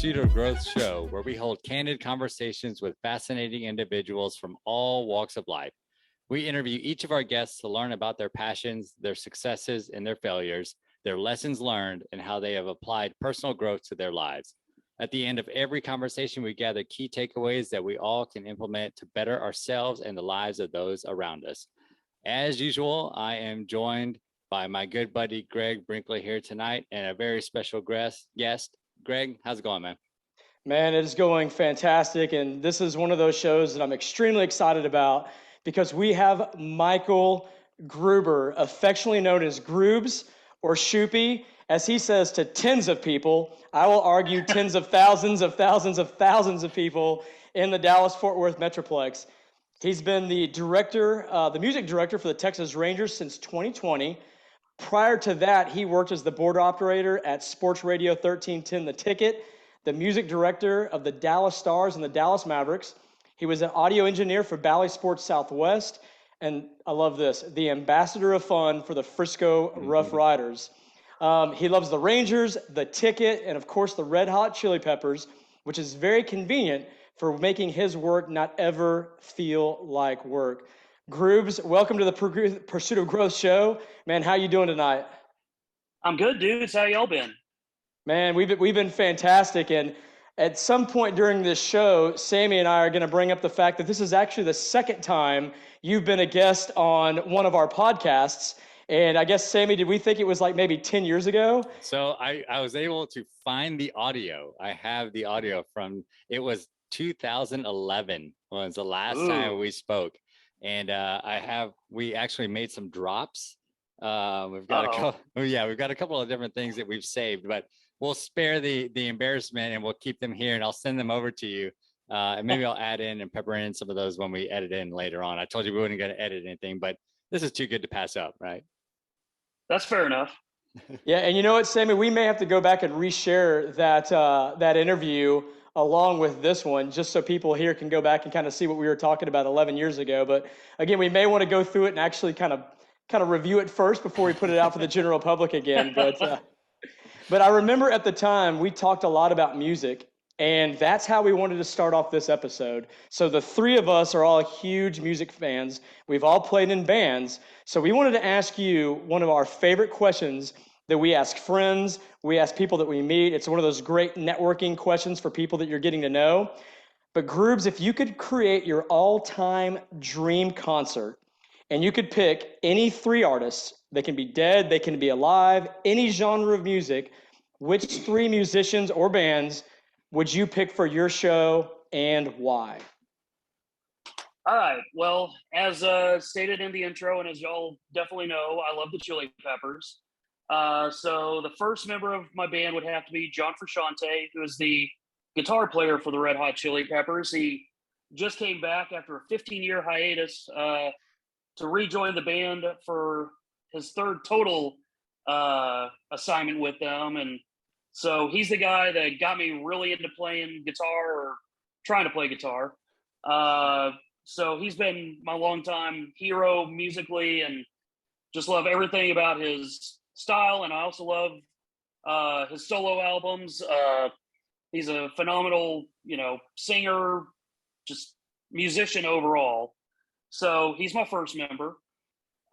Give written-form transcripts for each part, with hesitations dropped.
Pursuit of Growth show, where we hold candid conversations with fascinating individuals from all walks of life. We interview each of our guests to learn about their passions, their successes, and their failures, their lessons learned, and how they have applied personal growth to their lives. At the end of every conversation, we gather key takeaways that we all can implement to better ourselves and the lives of those around us. As usual, I am joined by my good buddy, Greg Brinkley, here tonight, and a very special guest. Greg, how's it going, man? Man, it is going fantastic, and this is one of those shows that I'm extremely excited about because we have Michael Gruber, affectionately known as Grubes or Shoopy, as he says to tens of people. I will argue tens of thousands of people in the Dallas-Fort Worth Metroplex. He's been the music director for the Texas Rangers since 2020. Prior to that, he worked as the board operator at Sports Radio 1310 The Ticket, the music director of the Dallas Stars and the Dallas Mavericks. He was an audio engineer for Bally Sports Southwest, and I love this, the ambassador of fun for the Frisco RoughRiders. He loves the Rangers, the Ticket, and of course the Red Hot Chili Peppers, which is very convenient for making his work not ever feel like work. Grubes, welcome to the Pursuit of Growth show. Man, how you doing tonight? I'm good, dudes. How y'all been? Man, we've been fantastic, and at some point during this show, Sammy and I are going to bring up the fact that this is actually the second time you've been a guest on one of our podcasts. And I guess, Sammy, did we think it was like maybe 10 years ago? So I was able to find the audio. I have the audio from, it was 2011 was the last time we spoke. And we actually made some drops. We've got a couple of different things that we've saved, but we'll spare the embarrassment and we'll keep them here and I'll send them over to you. And maybe I'll add in and pepper in some of those when we edit in later on. I told you we weren't going to edit anything, but this is too good to pass up, right? That's fair enough. Yeah, and you know what, Sammy, we may have to go back and reshare that interview along with this one, just so people here can go back and kind of see what we were talking about 11 years ago. But again, we may want to go through it and actually kind of review it first before we put it out for the general public again. But I remember at the time we talked a lot about music, and that's how we wanted to start off this episode. So the three of us are all huge music fans. We've all played in bands. So we wanted to ask you one of our favorite questions that we ask friends, we ask people that we meet. It's one of those great networking questions for people that you're getting to know. But Grubes, if you could create your all-time dream concert, and you could pick any three artists, they can be dead, they can be alive, any genre of music, which three musicians or bands would you pick for your show and why? All right. Well, as stated in the intro, and as y'all definitely know, I love the Chili Peppers. So the first member of my band would have to be John Frusciante, who is the guitar player for the Red Hot Chili Peppers. He just came back after a 15-year hiatus to rejoin the band for his third total assignment with them. And so he's the guy that got me really into playing guitar or trying to play guitar. So he's been my longtime hero musically and just love everything about his style. And I also love his solo albums. He's a phenomenal, singer, just musician overall. So he's my first member.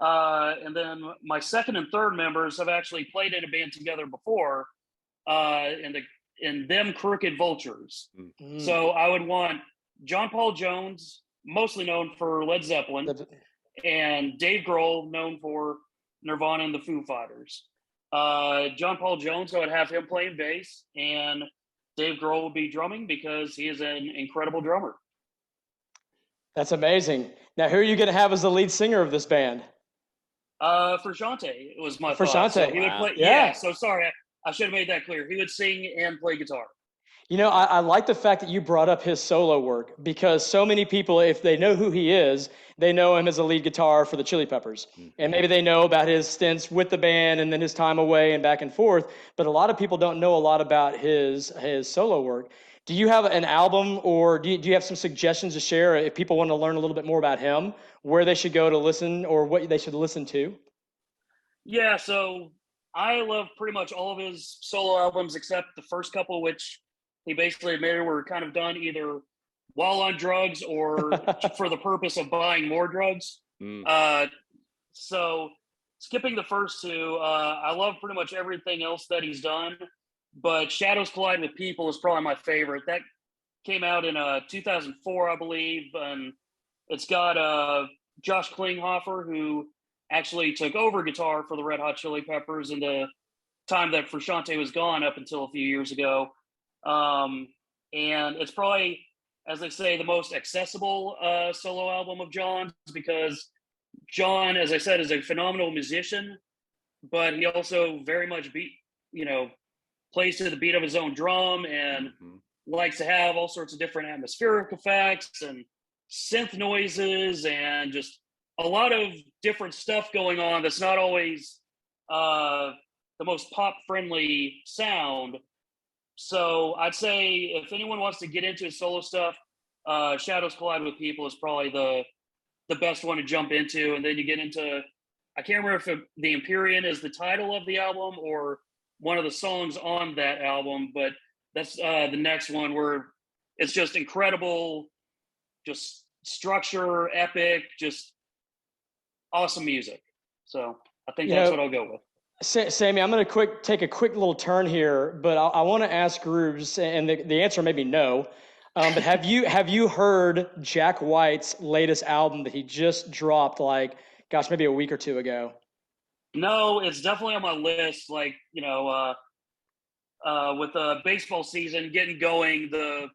And then my second and third members have actually played in a band together before in Them Crooked Vultures. Mm-hmm. So I would want John Paul Jones, mostly known for Led Zeppelin, and Dave Grohl, known for Nirvana and the Foo Fighters. John Paul Jones, I would have him playing bass, and Dave Grohl would be drumming because he is an incredible drummer. That's amazing. Now, who are you going to have as the lead singer of this band? Frusciante. It was my thought. So he would play. Yeah. So sorry, I should have made that clear. He would sing and play guitar. I like the fact that you brought up his solo work because so many people, if they know who he is, they know him as a lead guitar for the Chili Peppers. Mm-hmm. And maybe they know about his stints with the band and then his time away and back and forth. But a lot of people don't know a lot about his solo work. Do you have an album or do you have some suggestions to share if people want to learn a little bit more about him, where they should go to listen or what they should listen to? Yeah, so I love pretty much all of his solo albums except the first couple, which he basically admitted we're kind of done either while on drugs or for the purpose of buying more drugs. So skipping the first two, I love pretty much everything else that he's done, but Shadows Collide with People is probably my favorite. That came out in 2004, I believe, and it's got Josh Klinghoffer, who actually took over guitar for the Red Hot Chili Peppers in the time that Frusciante was gone up until a few years ago. And it's probably, as they say, the most accessible solo album of John's, because John, as I said, is a phenomenal musician, but he also very much plays to the beat of his own drum and likes to have all sorts of different atmospheric effects and synth noises and just a lot of different stuff going on that's not always the most pop friendly sound. So I'd say if anyone wants to get into his solo stuff, Shadows Collide with People is probably the best one to jump into. And then you get into, I can't remember if The Empyrean is the title of the album or one of the songs on that album, but that's the next one, where it's just incredible, just structure, epic, just awesome music. So I think that's what I'll go with. Sammy, I'm going to take a quick little turn here, but I want to ask Grubes, and the answer may be no. But have you heard Jack White's latest album that he just dropped, maybe a week or two ago? No, it's definitely on my list. With the baseball season getting going, the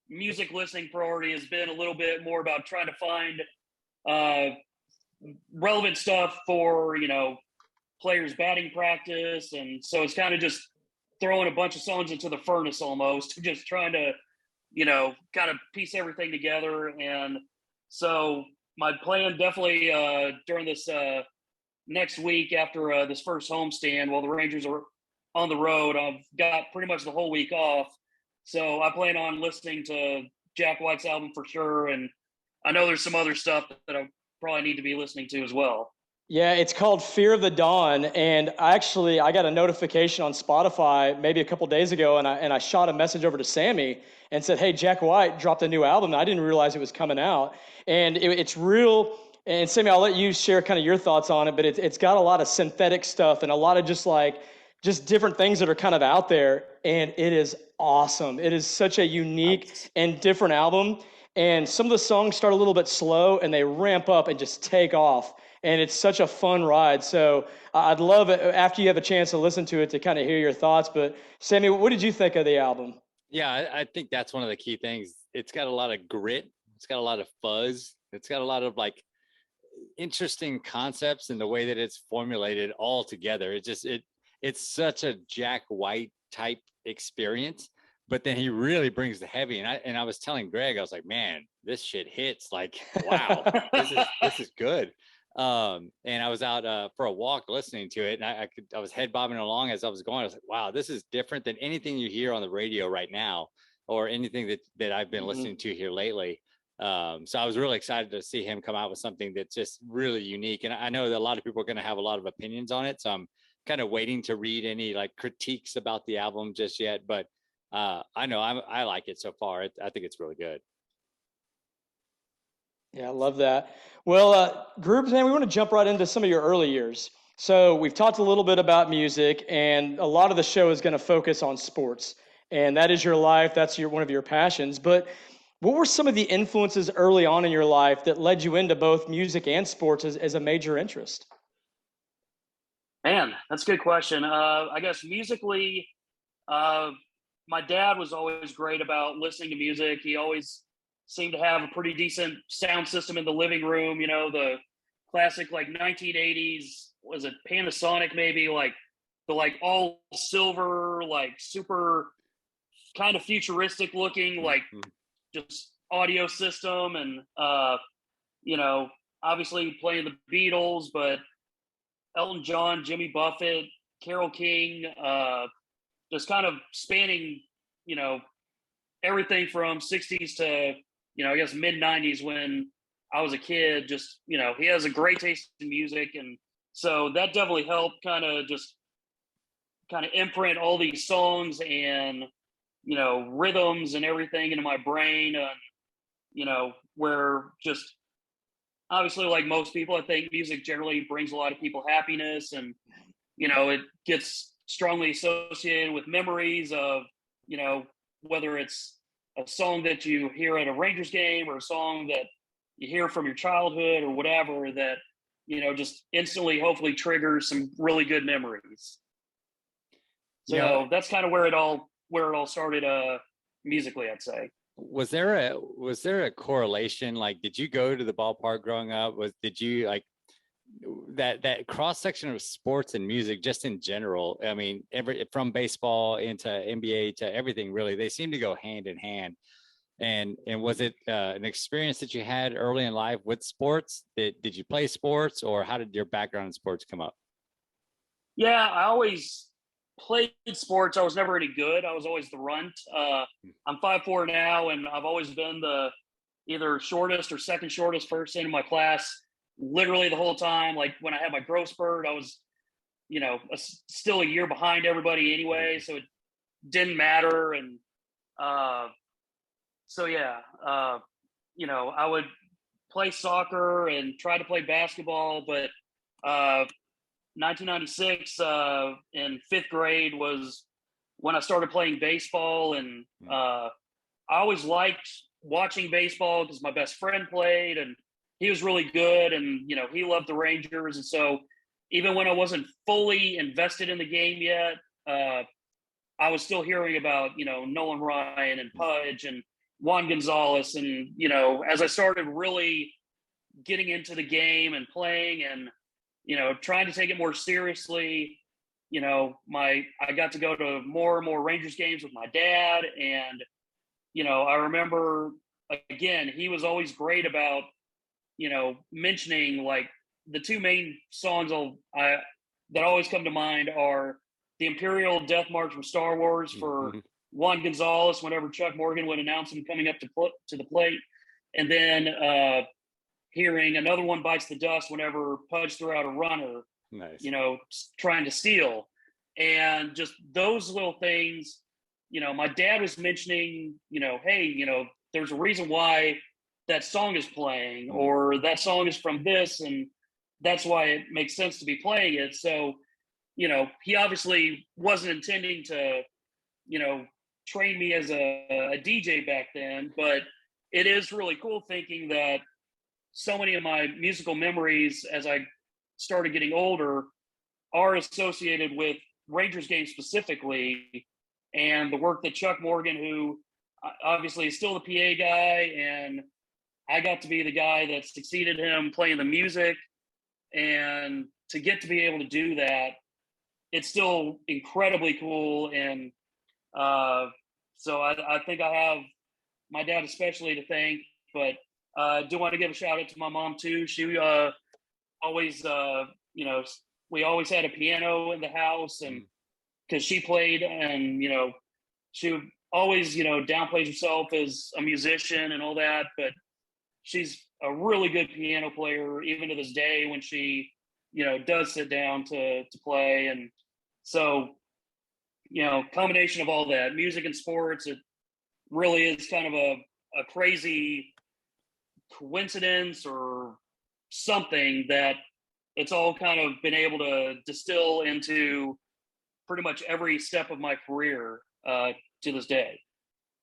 music listening priority has been a little bit more about trying to find relevant stuff for, players' batting practice. And so it's kind of just throwing a bunch of songs into the furnace almost, just trying to, kind of piece everything together. And so my plan definitely during this next week after this first homestand, while the Rangers are on the road, I've got pretty much the whole week off. So I plan on listening to Jack White's album for sure. And I know there's some other stuff that I probably need to be listening to as well. Yeah, it's called Fear of the Dawn, and I got a notification on Spotify maybe a couple days ago, and I shot a message over to Sammy and said, "Hey, Jack White dropped a new album. I didn't realize it was coming out," and it's real. And Sammy, I'll let you share kind of your thoughts on it, but it's got a lot of synthetic stuff and a lot of just different things that are kind of out there, and it is awesome. It is such a unique and different album, and some of the songs start a little bit slow, and they ramp up and just take off. And it's such a fun ride. So I'd love it after you have a chance to listen to it to kind of hear your thoughts. But Sammy, what did you think of the album? Yeah, I think that's one of the key things. It's got a lot of grit. It's got a lot of fuzz. It's got a lot of interesting concepts in the way that it's formulated all together. It's such a Jack White type experience. But then he really brings the heavy. And I was telling Greg, I was like, man, this shit hits. Wow, this is good. And I was out for a walk listening to it, and I was head bobbing along as I was going. I was like, wow, this is different than anything you hear on the radio right now, or anything that I've been listening to here lately. So I was really excited to see him come out with something that's just really unique. And I know that a lot of people are going to have a lot of opinions on it, so I'm kind of waiting to read any critiques about the album just yet. But I know I like it so far. I think it's really good. Yeah, I love that. Well, Grubes, man, we want to jump right into some of your early years. So we've talked a little bit about music, and a lot of the show is going to focus on sports. And that is your life. That's one of your passions. But what were some of the influences early on in your life that led you into both music and sports as a major interest? Man, that's a good question. I guess musically, my dad was always great about listening to music. He always seemed to have a pretty decent sound system in the living room, the classic 1980s, was it Panasonic maybe, the all silver, super kind of futuristic looking, just audio system. And obviously playing the Beatles, but Elton John, Jimmy Buffett, Carole King, just kind of spanning, everything from 60s to I guess mid 90s when I was a kid. Just, he has a great taste in music. And so that definitely helped kind of imprint all these songs and, rhythms and everything into my brain. Where just obviously, like most people, I think music generally brings a lot of people happiness, and it gets strongly associated with memories of whether it's a song that you hear at a Rangers game or a song that you hear from your childhood or whatever that just instantly hopefully triggers some really good memories. So that's kind of where it all started musically, I'd say. Was there a correlation? Like, did you go to the ballpark growing up? Did you like that cross section of sports and music just in general? I mean, from baseball into NBA to everything, really, they seem to go hand in hand. And was it an experience that you had early in life with sports? Did you play sports, or how did your background in sports come up? Yeah, I always played sports. I was never any good. I was always the runt. I'm 5'4" now, and I've always been the either shortest or second shortest person in my class, literally the whole time. Like when I had my growth spurt, I was, still a year behind everybody anyway, so it didn't matter. And I would play soccer and try to play basketball, but 1996 in fifth grade was when I started playing baseball, and I always liked watching baseball because my best friend played and he was really good, and he loved the Rangers. And so even when I wasn't fully invested in the game yet, I was still hearing about Nolan Ryan and Pudge and Juan Gonzalez, and as I started really getting into the game and playing and trying to take it more seriously, I got to go to more and more Rangers games with my dad. And, I remember, again, he was always great about, mentioning, like, the two main songs that always come to mind are the Imperial Death March from Star Wars for Juan Gonzalez whenever Chuck Morgan would announce him coming up to the plate. And then hearing another one, Bites the Dust, whenever Pudge threw out a runner, Nice. Trying to steal. And just those little things, my dad was mentioning, hey, there's a reason why that song is playing, or that song is from this, and that's why it makes sense to be playing it. So, he obviously wasn't intending to, train me as a DJ back then, but it is really cool thinking that so many of my musical memories as I started getting older are associated with Rangers games specifically, and the work that Chuck Morgan, who obviously is still the PA guy, and I got to be the guy that succeeded him playing the music. And to get to be able to do that, it's still incredibly cool. And so I think I have my dad especially to thank, but I do want to give a shout out to my mom too. She always, we always had a piano in the house, and because she played, and she would always downplays herself as a musician and all that, but she's a really good piano player even to this day when she does sit down to play. And so combination of all that, music and sports, it really is kind of a crazy coincidence or something that it's all kind of been able to distill into pretty much every step of my career to this day.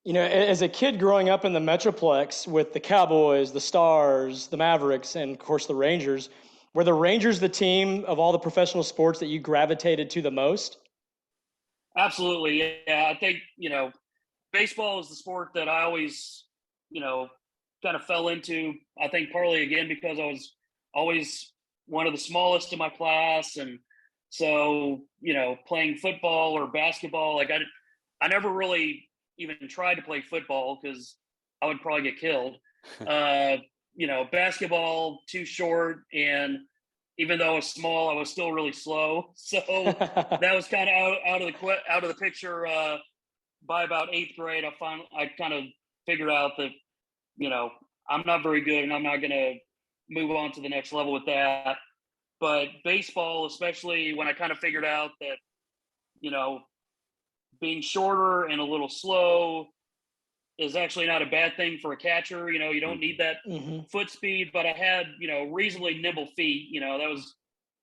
As a kid growing up in the Metroplex with the Cowboys, the Stars, the Mavericks, and of course the Rangers, were the Rangers the team of all the professional sports that you gravitated to the most? Absolutely. Yeah. I think, baseball is the sport that I always, kind of fell into. I think partly again because I was always one of the smallest in my class. And so, playing football or basketball, like I never really even tried to play football because I would probably get killed. Basketball, too short, and even though I was small, I was still really slow. So that was kind of out of the picture. By about eighth grade, I kind of figured out that I'm not very good, and I'm not going to move on to the next level with that. But baseball, especially when I kind of figured out that being shorter and a little slow is actually not a bad thing for a catcher. You know, you don't need that foot speed, but I had, you know, reasonably nimble feet. You know, that was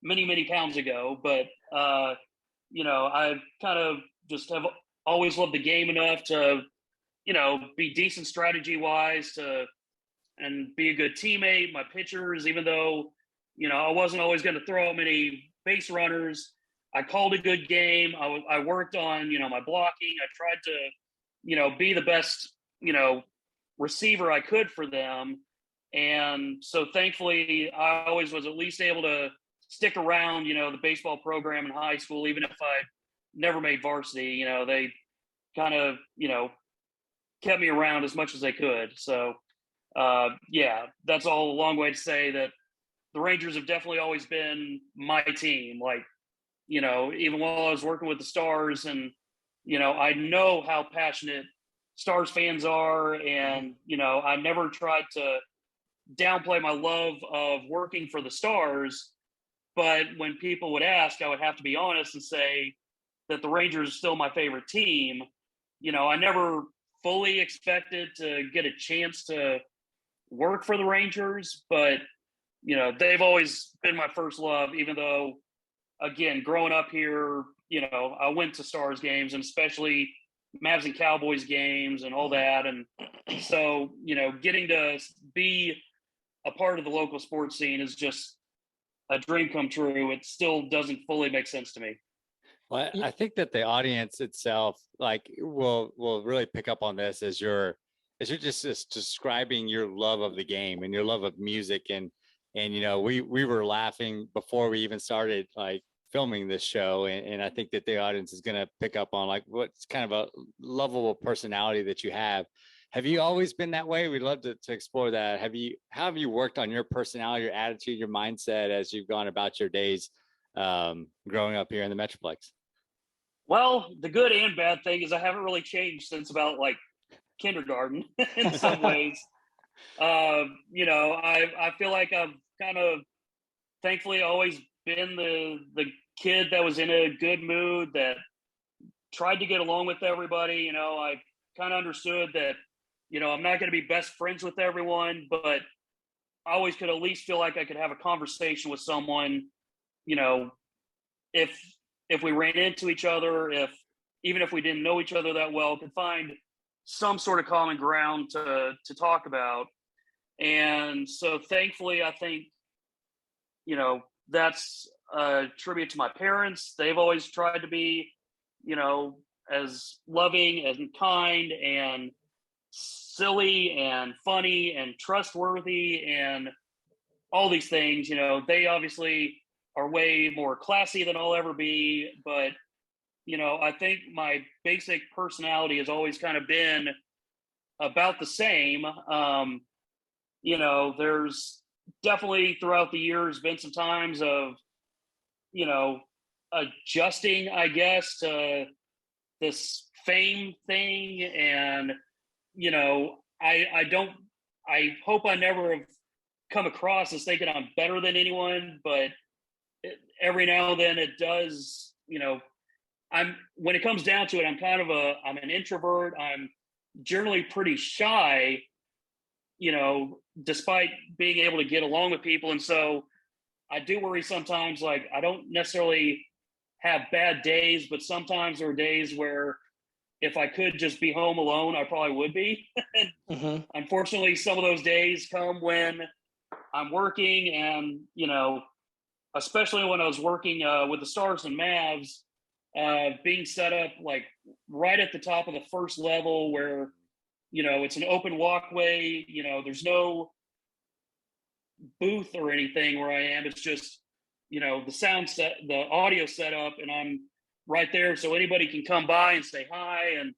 many, many pounds ago. But, you know, I kind of just have always loved the game enough to, you know, be decent strategy wise and be a good teammate. My pitchers, even though, you know, I wasn't always going to throw out many base runners, I called a good game. I worked on, you know, my blocking. I tried to, you know, be the best, you know, receiver I could for them. And so thankfully I always was at least able to stick around, you know, the baseball program in high school, even if I never made varsity. You know, they kind of, you know, kept me around as much as they could. So yeah, that's all a long way to say that the Rangers have definitely always been my team. Like, you know, even while I was working with the Stars, and, you know, I know how passionate Stars fans are. And, you know, I never tried to downplay my love of working for the Stars. But when people would ask, I would have to be honest and say that the Rangers are still my favorite team. You know, I never fully expected to get a chance to work for the Rangers, but, you know, they've always been my first love, even though, again, growing up here, you know, I went to Stars games, and especially Mavs and Cowboys games and all that. And so, you know, getting to be a part of the local sports scene is just a dream come true. It still doesn't fully make sense to me. Well, I think that the audience itself, like, will really pick up on this as you're just describing your love of the game and your love of music. And you know, we were laughing before we even started, like, filming this show, and I think that the audience is going to pick up on, like, what's kind of a lovable personality that you have. Have you always been that way? We'd love to explore that. How have you worked on your personality, your attitude, your mindset as you've gone about your days growing up here in the Metroplex? Well, the good and bad thing is I haven't really changed since about like kindergarten in some ways. You know, I feel like I've kind of thankfully always been the kid that was in a good mood, that tried to get along with everybody. You know, I kind of understood that, you know, I'm not going to be best friends with everyone, but I always could at least feel like I could have a conversation with someone, you know, if we ran into each other, even if we didn't know each other that well, could find some sort of common ground to talk about. And so thankfully, I think, you know, that's a tribute to my parents. They've always tried to be, you know, as loving and kind and silly and funny and trustworthy and all these things. You know, they obviously are way more classy than I'll ever be, but, you know, I think my basic personality has always kind of been about the same. You know, there's definitely throughout the years been some times of, you know, adjusting, I guess, to this fame thing. And, you know, I hope I never have come across as thinking I'm better than anyone, but every now and then it does. You know, when it comes down to it, I'm an introvert. I'm generally pretty shy, you know, despite being able to get along with people. And so I do worry sometimes, like, I don't necessarily have bad days, but sometimes there are days where if I could just be home alone, I probably would be. Unfortunately, some of those days come when I'm working, and, you know, especially when I was working with the Stars and Mavs, being set up like right at the top of the first level where, you know, it's an open walkway, you know, there's no booth or anything where I am. It's just, you know, the audio setup, and I'm right there. So anybody can come by and say hi. And,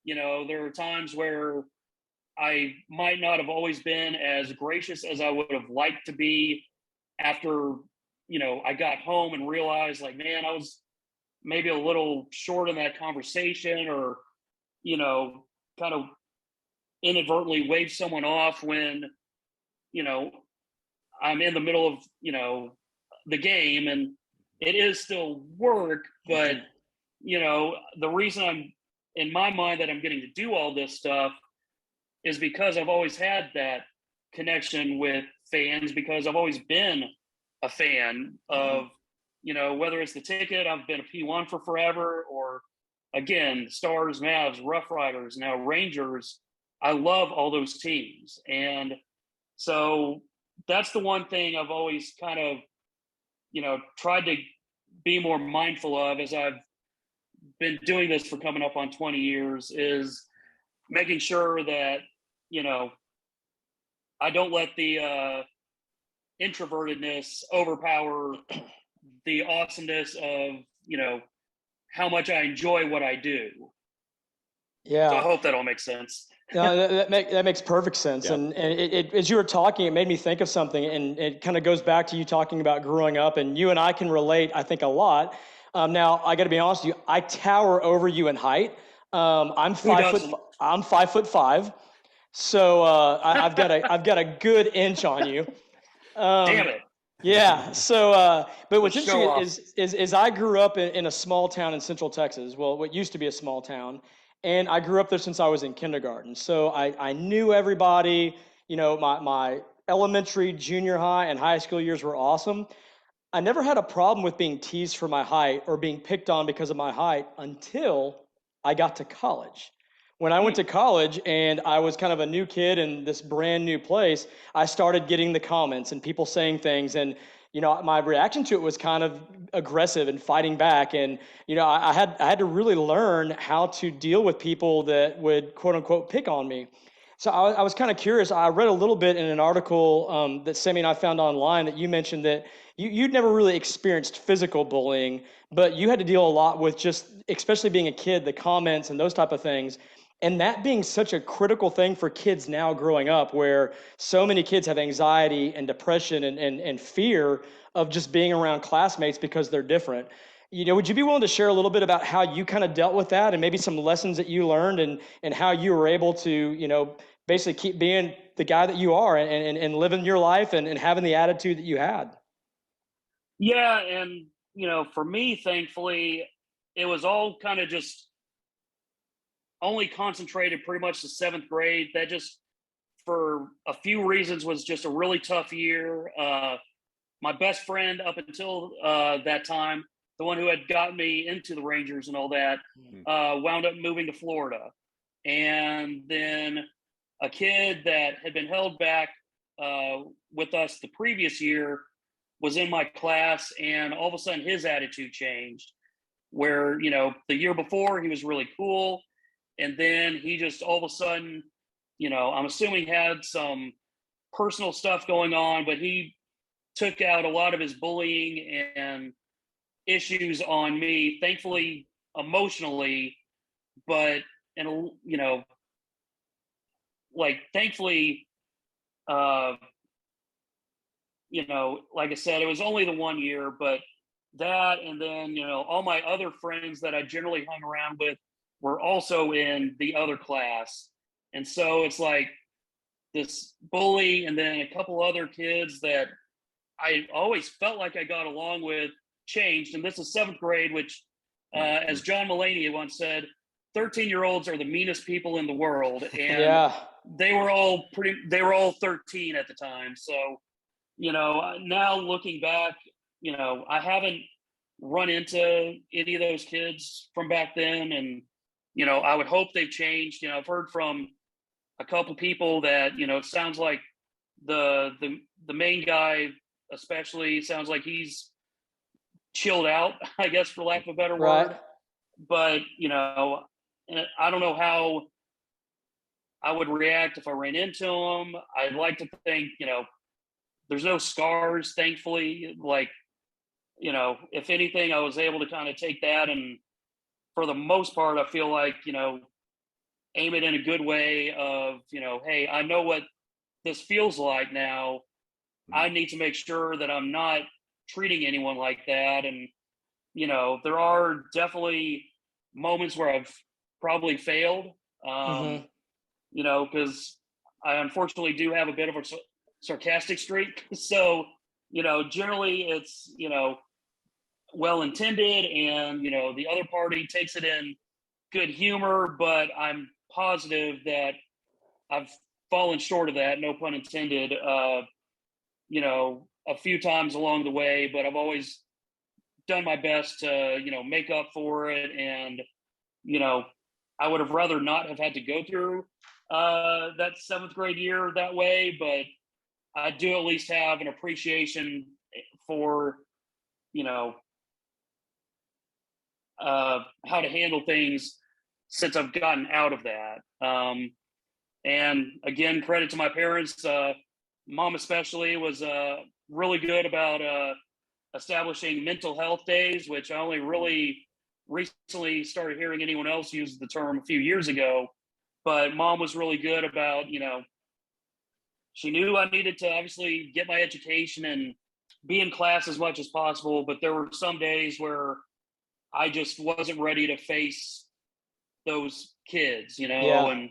you know, there are times where I might not have always been as gracious as I would have liked to be after, you know, I got home and realized, like, man, I was maybe a little short in that conversation, or, you know, kind of inadvertently wave someone off when, you know, I'm in the middle of, you know, the game, and it is still work. But, you know, the reason I'm in my mind that I'm getting to do all this stuff is because I've always had that connection with fans, because I've always been a fan of, you know, whether it's the ticket, I've been a P1 for forever, or again, Stars, Mavs, Rough Riders, now Rangers. I love all those teams. And so that's the one thing I've always kind of, you know, tried to be more mindful of as I've been doing this for coming up on 20 years, is making sure that, you know, I don't let the introvertedness overpower the awesomeness of, you know, how much I enjoy what I do. Yeah. So I hope that all makes sense. No, that makes perfect sense. Yep. And it as you were talking, it made me think of something, and it kind of goes back to you talking about growing up, and you and I can relate, I think, a lot. Now, I got to be honest with you, I tower over you in height. I'm 5'5", so I've got a good inch on you. Damn it. Yeah. So, but what's Show interesting is I grew up in a small town in Central Texas. Well, what used to be a small town. And I grew up there since I was in kindergarten. So I knew everybody. You know, my elementary, junior high, and high school years were awesome. I never had a problem with being teased for my height or being picked on because of my height until I got to college. When I went to college and I was kind of a new kid in this brand new place, I started getting the comments and people saying things. And, you know, my reaction to it was kind of aggressive and fighting back. And, you know, I had to really learn how to deal with people that would, quote unquote, pick on me. So I was kind of curious. I read a little bit in an article that Sammy and I found online that you mentioned that you'd never really experienced physical bullying, but you had to deal a lot with just, especially being a kid, the comments and those type of things. And that being such a critical thing for kids now growing up, where so many kids have anxiety and depression and fear of just being around classmates because they're different. You know, would you be willing to share a little bit about how you kind of dealt with that and maybe some lessons that you learned and how you were able to, you know, basically keep being the guy that you are and living your life and having the attitude that you had? Yeah. And, you know, for me, thankfully, it was all kind of just only concentrated pretty much the 7th grade. That just, for a few reasons, was just a really tough year. My best friend up until that time, the one who had gotten me into the Rangers and all that, wound up moving to Florida. And then a kid that had been held back with us the previous year was in my class, and all of a sudden his attitude changed, where, you know, the year before he was really cool. And then he just all of a sudden, you know, I'm assuming had some personal stuff going on, but he took out a lot of his bullying and issues on me, thankfully emotionally, but, and, you know, like, thankfully, you know, like I said, it was only the 1 year, but that, and then, you know, all my other friends that I generally hung around with were also in the other class. And so it's like this bully and then a couple other kids that I always felt like I got along with changed. And this is 7th grade, which, as John Mulaney once said, 13-year-olds are the meanest people in the world. And Yeah. they were all 13 at the time. So, you know, now looking back, you know, I haven't run into any of those kids from back then. And, you know, I would hope they've changed. You know, I've heard from a couple people that, you know, it sounds like the main guy, especially, sounds like he's chilled out, I guess, for lack of a better word. But, you know, I don't know how I would react if I ran into him. I'd like to think, you know, there's no scars, thankfully. Like, you know, if anything, I was able to kind of take that, and for the most part, I feel like, you know, aim it in a good way of, you know, hey, I know what this feels like now. I need to make sure that I'm not treating anyone like that. And, you know, there are definitely moments where I've probably failed, you know, because I unfortunately do have a bit of a sarcastic streak. So, you know, generally it's, you know, well intended, and, you know, the other party takes it in good humor, but I'm positive that I've fallen short of that, no pun intended, you know, a few times along the way, but I've always done my best to, you know, make up for it. And, you know, I would have rather not have had to go through that 7th grade year that way, but I do at least have an appreciation for, you know, how to handle things since I've gotten out of that. And again, credit to my parents. Mom especially was really good about establishing mental health days, which I only really recently started hearing anyone else use the term a few years ago. But Mom was really good about, you know, she knew I needed to obviously get my education and be in class as much as possible. But there were some days where I just wasn't ready to face those kids, you know, Yeah. and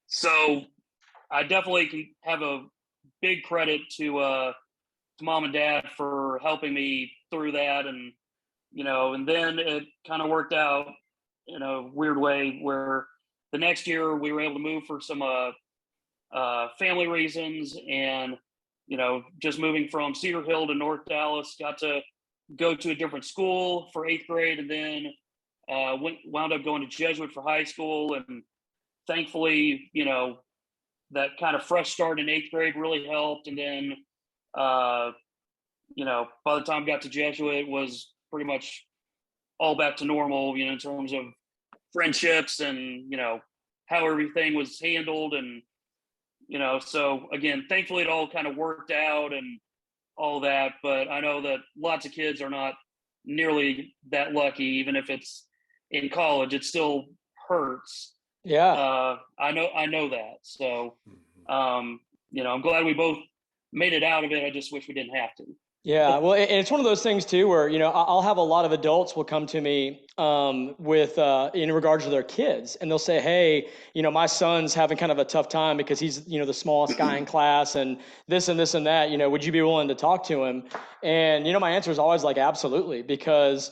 so I definitely can have a big credit to Mom and Dad for helping me through that. And, you know, and then it kind of worked out in a weird way where the next year we were able to move for some family reasons. And, you know, just moving from Cedar Hill to North Dallas, got to go to a different school for 8th grade, and then wound up going to Jesuit for high school. And thankfully, you know, that kind of fresh start in 8th grade really helped. And then, you know, by the time I got to Jesuit, it was pretty much all back to normal, you know, in terms of friendships and, you know, how everything was handled. And, you know, so again, thankfully it all kind of worked out and all that. But I know that lots of kids are not nearly that lucky. Even if it's in college, it still hurts. Yeah. I know that. So, you know, I'm glad we both made it out of it. I just wish we didn't have to. Yeah, well, and it's one of those things too, where, you know, I'll have a lot of adults will come to me with in regards to their kids, and they'll say, "Hey, you know, my son's having kind of a tough time because he's, you know, the smallest guy in class, and this and this and that. You know, would you be willing to talk to him?" And, you know, my answer is always like, absolutely, because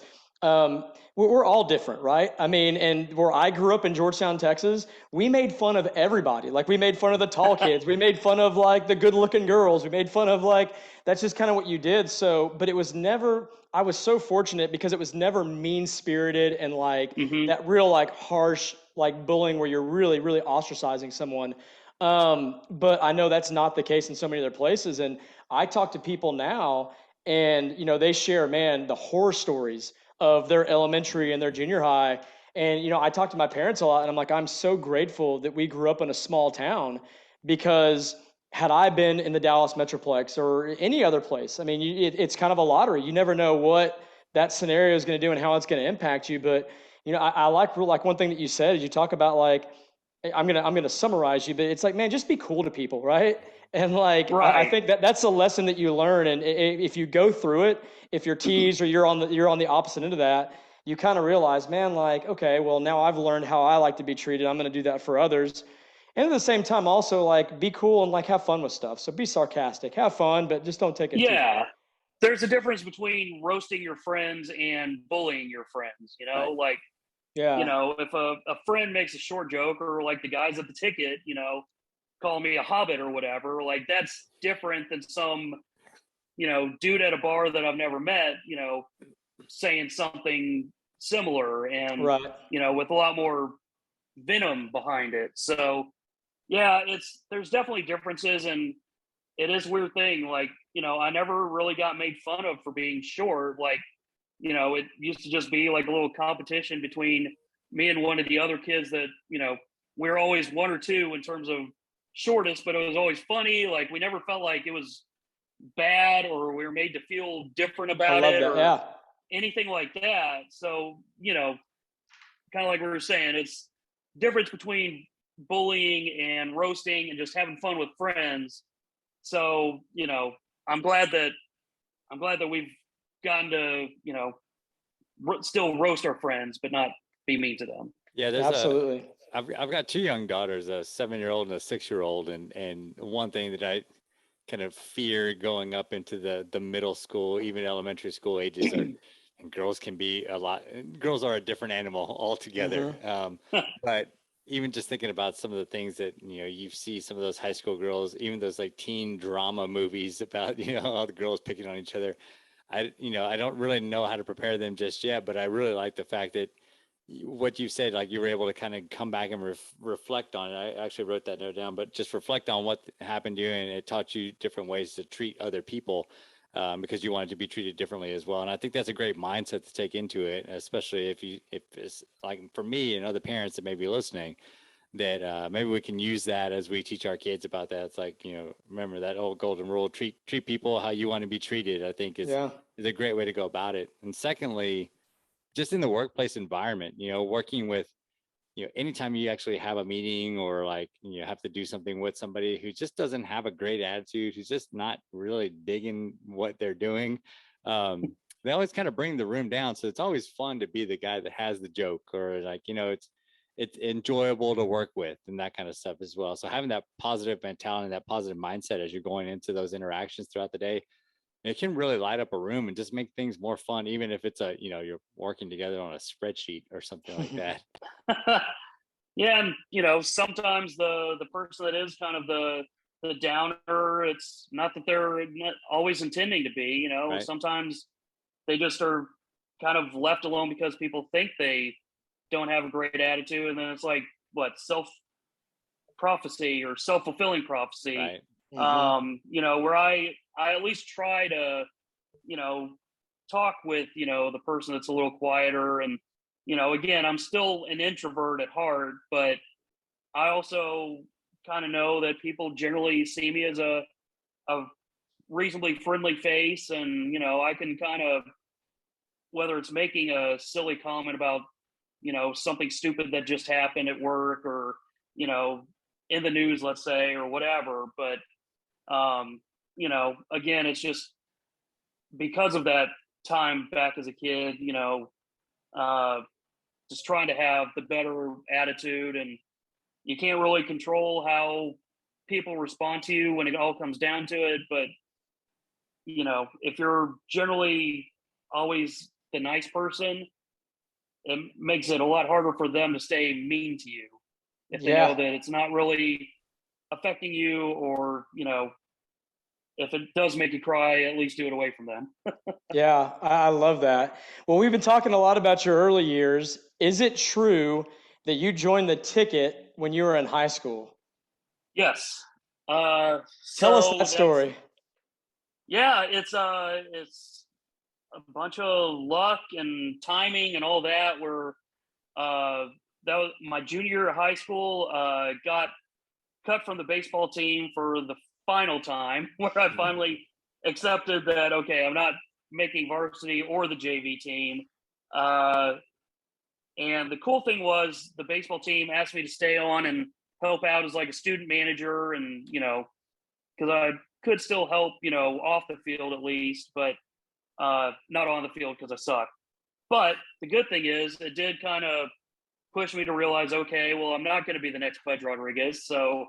we're all different, right? I mean, and where I grew up in Georgetown, Texas, we made fun of everybody. Like, we made fun of the tall kids, we made fun of like the good-looking girls, we made fun of like, that's just kind of what you did. So, but it was never, I was so fortunate because it was never mean-spirited and like that real like harsh like bullying where you're really, really ostracizing someone. But I know that's not the case in so many other places. And I talk to people now and, you know, they share, man, the horror stories of their elementary and their junior high. And, you know, I talk to my parents a lot and I'm like, I'm so grateful that we grew up in a small town, because had I been in the Dallas Metroplex or any other place, I mean, it's kind of a lottery. You never know what that scenario is going to do and how it's going to impact you. But, you know, I like one thing that you said is you talk about like, I'm gonna summarize you, but it's like, man, just be cool to people, right? And like, I Right. think that's a lesson that you learn. And if you go through it, if you're teased or you're on the opposite end of that, you kind of realize, man, like, okay, well, now I've learned how I like to be treated. I'm going to do that for others. And at the same time, also like be cool and like have fun with stuff. So be sarcastic, have fun, but just don't take it too Yeah. far. There's a difference between roasting your friends and bullying your friends, you know, Right. like, you Yeah. know, if a friend makes a short joke, or like the guys at the ticket, you know, call me a hobbit or whatever, like that's different than some, you know, dude at a bar that I've never met, you know, saying something similar and, Right. you know, with a lot more venom behind it. So yeah, there's definitely differences, and it is a weird thing. Like, you know, I never really got made fun of for being short. Like, you know, it used to just be like a little competition between me and one of the other kids that, you know, we were always one or two in terms of shortest, but it was always funny. Like, we never felt like it was bad or we were made to feel different I about love it that. or Yeah. anything like that. So, you know, kind of like we were saying, it's difference between bullying and roasting and just having fun with friends. So, you know, I'm glad that we've gotten to, you know, still roast our friends, but not be mean to them. Yeah, Absolutely. I've got 2 young daughters, a 7-year-old and a 6-year-old, and one thing that I kind of fear going up into the middle school, even elementary school ages, are and girls can be girls are a different animal altogether. But even just thinking about some of the things that, you see some of those high school girls, even those like teen drama movies about, all the girls picking on each other. I don't really know how to prepare them just yet, but I really like the fact that what you said, like you were able to kind of come back and reflect on it. I actually wrote that note down, but just reflect on what happened to you, and it taught you different ways to treat other people, because you wanted to be treated differently as well. And I think that's a great mindset to take into it, especially if it's like for me and other parents that may be listening, that maybe we can use that as we teach our kids about that. It's like, remember that old golden rule, treat people how you want to be treated, I think is a great way to go about it. And secondly, just in the workplace environment, working with, anytime you actually have a meeting or like, have to do something with somebody who just doesn't have a great attitude, who's just not really digging what they're doing, they always kind of bring the room down. So it's always fun to be the guy that has the joke, or like, it's enjoyable to work with and that kind of stuff as well. So having that positive mentality and that positive mindset as you're going into those interactions throughout the day, it can really light up a room and just make things more fun, even if it's you're working together on a spreadsheet or something like that. Yeah, and sometimes the person that is kind of the downer, it's not that they're not always intending to be. Right. Sometimes they just are kind of left alone because people think they don't have a great attitude, and then it's like self-prophecy or self-fulfilling prophecy. Right. Where I at least try to, talk with, the person that's a little quieter. And, again, I'm still an introvert at heart, but I also kind of know that people generally see me as a reasonably friendly face. And, I can kind of, whether it's making a silly comment about, something stupid that just happened at work, or, in the news, let's say, or whatever. But, again, it's just because of that time back as a kid, just trying to have the better attitude. And you can't really control how people respond to you when it all comes down to it. But, if you're generally always the nice person, it makes it a lot harder for them to stay mean to you if they know that it's not really affecting you, or, if it does make you cry, at least do it away from them. Yeah, I love that. Well, we've been talking a lot about your early years. Is it true that you joined the ticket when you were in high school? Yes. Tell us that story. Yeah, it's a bunch of luck and timing and all that. Where that was my junior year of high school. Got cut from the baseball team for the final time, where I finally accepted that, okay, I'm not making varsity or the JV team. And the cool thing was the baseball team asked me to stay on and help out as like a student manager, and, because I could still help, off the field at least, but not on the field because I suck. But the good thing is it did kind of push me to realize, okay, well, I'm not going to be the next Pudge Rodriguez. So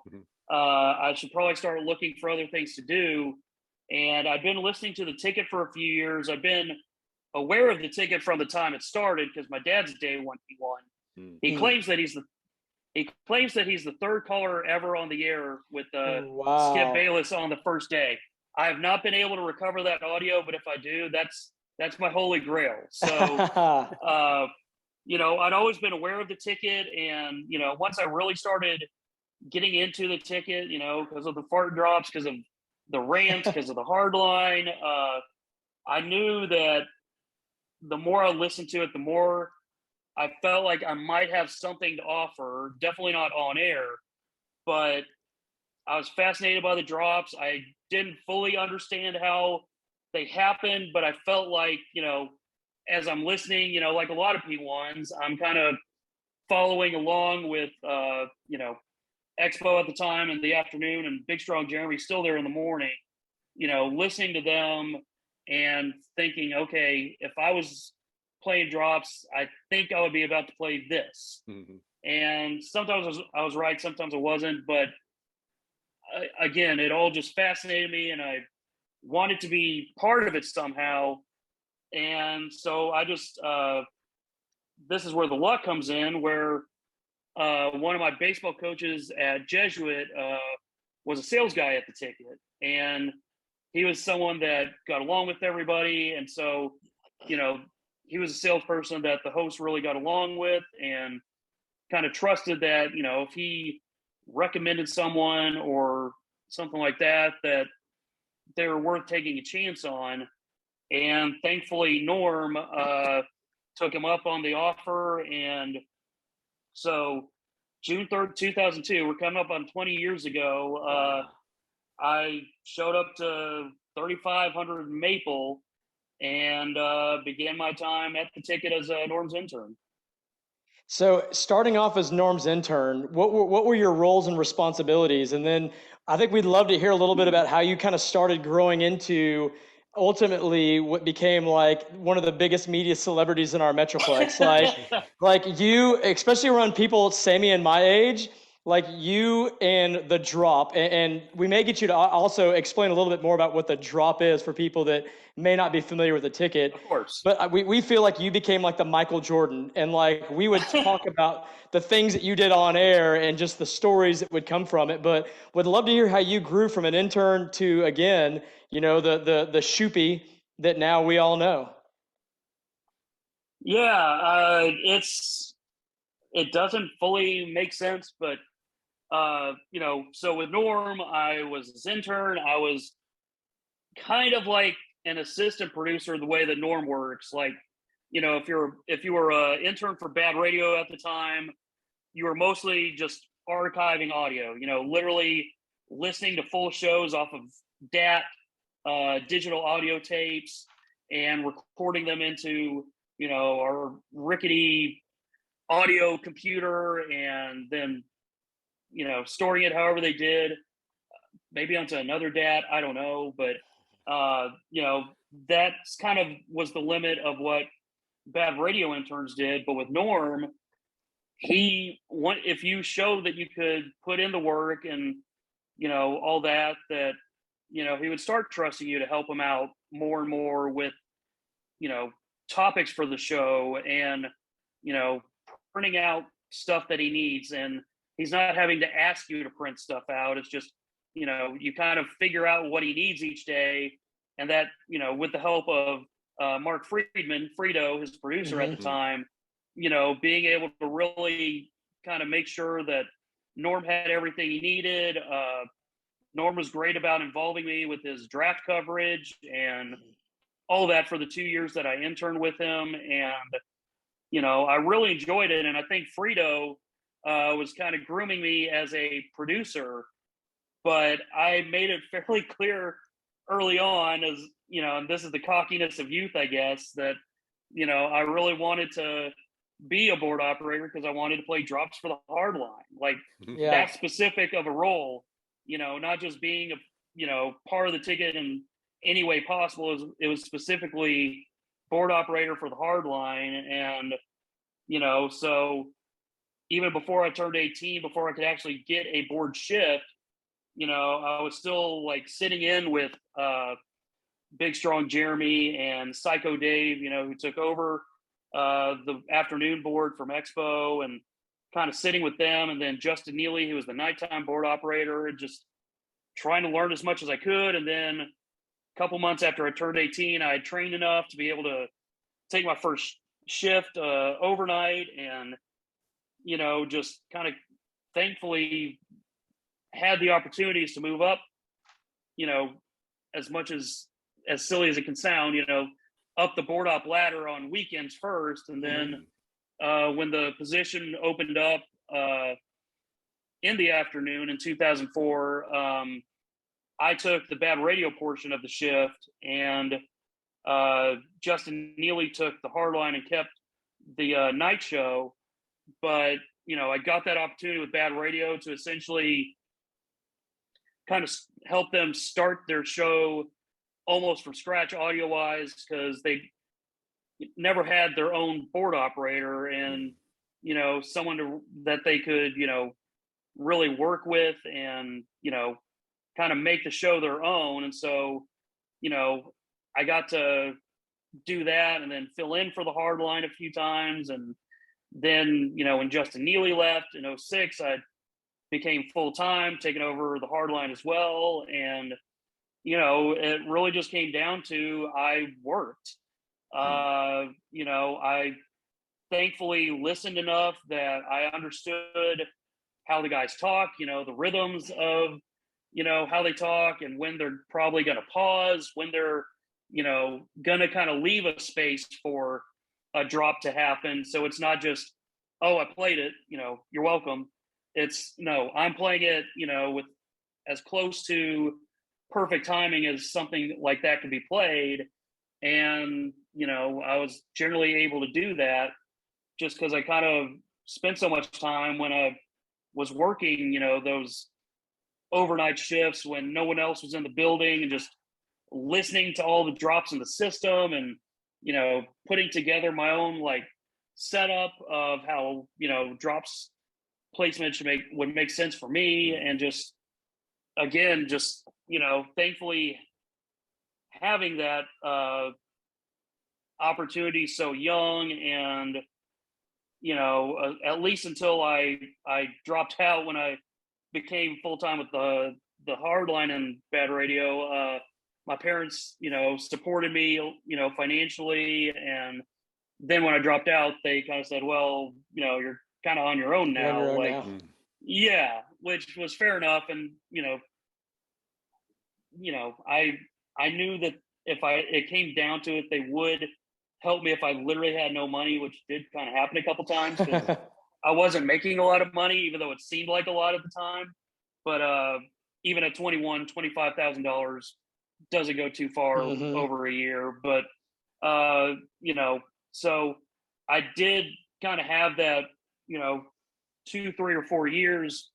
I should probably start looking for other things to do. And I've been listening to the ticket for a few years. I've been aware of the ticket from the time it started, because my dad's day one P1. He claims that he's the third caller ever on the air with Skip Bayless on the first day. I have not been able to recover that audio, but if I do, that's my holy grail. So I'd always been aware of the ticket, and once I really started getting into the ticket, because of the fart drops, because of the rants, because of the hard line, I knew that the more I listened to it, the more I felt like I might have something to offer. Definitely not on air, but I was fascinated by the drops. I didn't fully understand how they happened, but I felt like, as I'm listening, like a lot of P1s, I'm kind of following along with, Expo at the time in the afternoon, and Big Strong Jeremy still there in the morning, listening to them and thinking, okay, if I was playing drops, I think I would be about to play this. And sometimes I was right, sometimes I wasn't, but again, it all just fascinated me, and I wanted to be part of it somehow. And so I just, this is where the luck comes in, where one of my baseball coaches at Jesuit was a sales guy at the ticket. And he was someone that got along with everybody. And so, he was a salesperson that the host really got along with and kind of trusted that, if he recommended someone or something like that, that they were worth taking a chance on. And thankfully, Norm took him up on the offer. And so June 3rd, 2002, we're coming up on 20 years ago. I showed up to 3500 Maple and began my time at the ticket as Norm's intern. So starting off as Norm's intern, what were your roles and responsibilities? And then I think we'd love to hear a little bit about how you kind of started growing into ultimately what became like one of the biggest media celebrities in our Metroplex. like you, especially around people Sammy and my age, like you and the drop. And we may get you to also explain a little bit more about what the drop is for people that may not be familiar with the ticket. Of course. But we feel like you became like the Michael Jordan, and like we would talk about the things that you did on air and just the stories that would come from it. But would love to hear how you grew from an intern to, again, the Shoopy that now we all know. Yeah, it doesn't fully make sense, but so with Norm, I was his intern. I was kind of like an assistant producer the way that Norm works. Like, if you were an intern for Bad Radio at the time, you were mostly just archiving audio, literally listening to full shows off of DAT, digital audio tapes, and recording them into, our rickety audio computer, and then, storing it however they did, maybe onto another DAT, I don't know, but that's kind of was the limit of what Bad Radio interns did. But with Norm, if you showed that you could put in the work and all that he would start trusting you to help him out more and more with topics for the show and printing out stuff that he needs. And he's not having to ask you to print stuff out. It's just you kind of figure out what he needs each day, and that with the help of Mark Friedman, Frito, his producer at the time, being able to really kind of make sure that Norm had everything he needed. Norm was great about involving me with his draft coverage and all that for the 2 years that I interned with him. And, I really enjoyed it. And I think Frito was kind of grooming me as a producer, but I made it fairly clear early on, as, and this is the cockiness of youth, I guess, that, I really wanted to be a board operator because I wanted to play drops for the hard line. Like that specific of a role, not just being part of the ticket in any way possible. It was specifically board operator for the hard line. And, so even before I turned 18, before I could actually get a board shift, I was still like sitting in with Big Strong Jeremy and Psycho Dave, who took over the afternoon board from Expo, and kind of sitting with them. And then Justin Neely, who was the nighttime board operator, and just trying to learn as much as I could. And then a couple months after I turned 18, I had trained enough to be able to take my first shift overnight, and, just kind of thankfully had the opportunities to move up, as much as silly as it can sound, up the board op ladder on weekends first. And then when the position opened up in the afternoon in 2004, I took the Bad Radio portion of the shift, and Justin Neely took the hard line and kept the night show. But, I got that opportunity with Bad Radio to essentially kind of help them start their show almost from scratch audio wise, because they never had their own board operator and, someone that they could, really work with and, kind of make the show their own. And so, I got to do that and then fill in for the hard line a few times. And then, when Justin Neely left in 06, I became full-time, taking over the hard line as well. And, it really just came down to I worked. I thankfully listened enough that I understood how the guys talk, the rhythms of, how they talk and when they're probably going to pause, when they're, going to kind of leave a space for a drop to happen. So it's not just, oh, I played it, you're welcome. It's no, I'm playing it, with as close to perfect timing as something like that could be played. And, I was generally able to do that just because I kind of spent so much time when I was working, those overnight shifts when no one else was in the building, and just listening to all the drops in the system and, putting together my own like setup of how, drops placement would make sense for me. And just, again, thankfully having that opportunity so young, and at least until I dropped out when I became full-time with the hard line and bad radio, my parents supported me financially. And then when I dropped out, they kind of said, well, you're kind of on your own now. Yeah, which was fair enough. And I knew that if it came down to it, they would help me if I literally had no money, which did kind of happen a couple times. I wasn't making a lot of money, even though it seemed like a lot at the time. But even at $25,000 doesn't go too far over a year. But so I did kind of have that 2, 3, or 4 years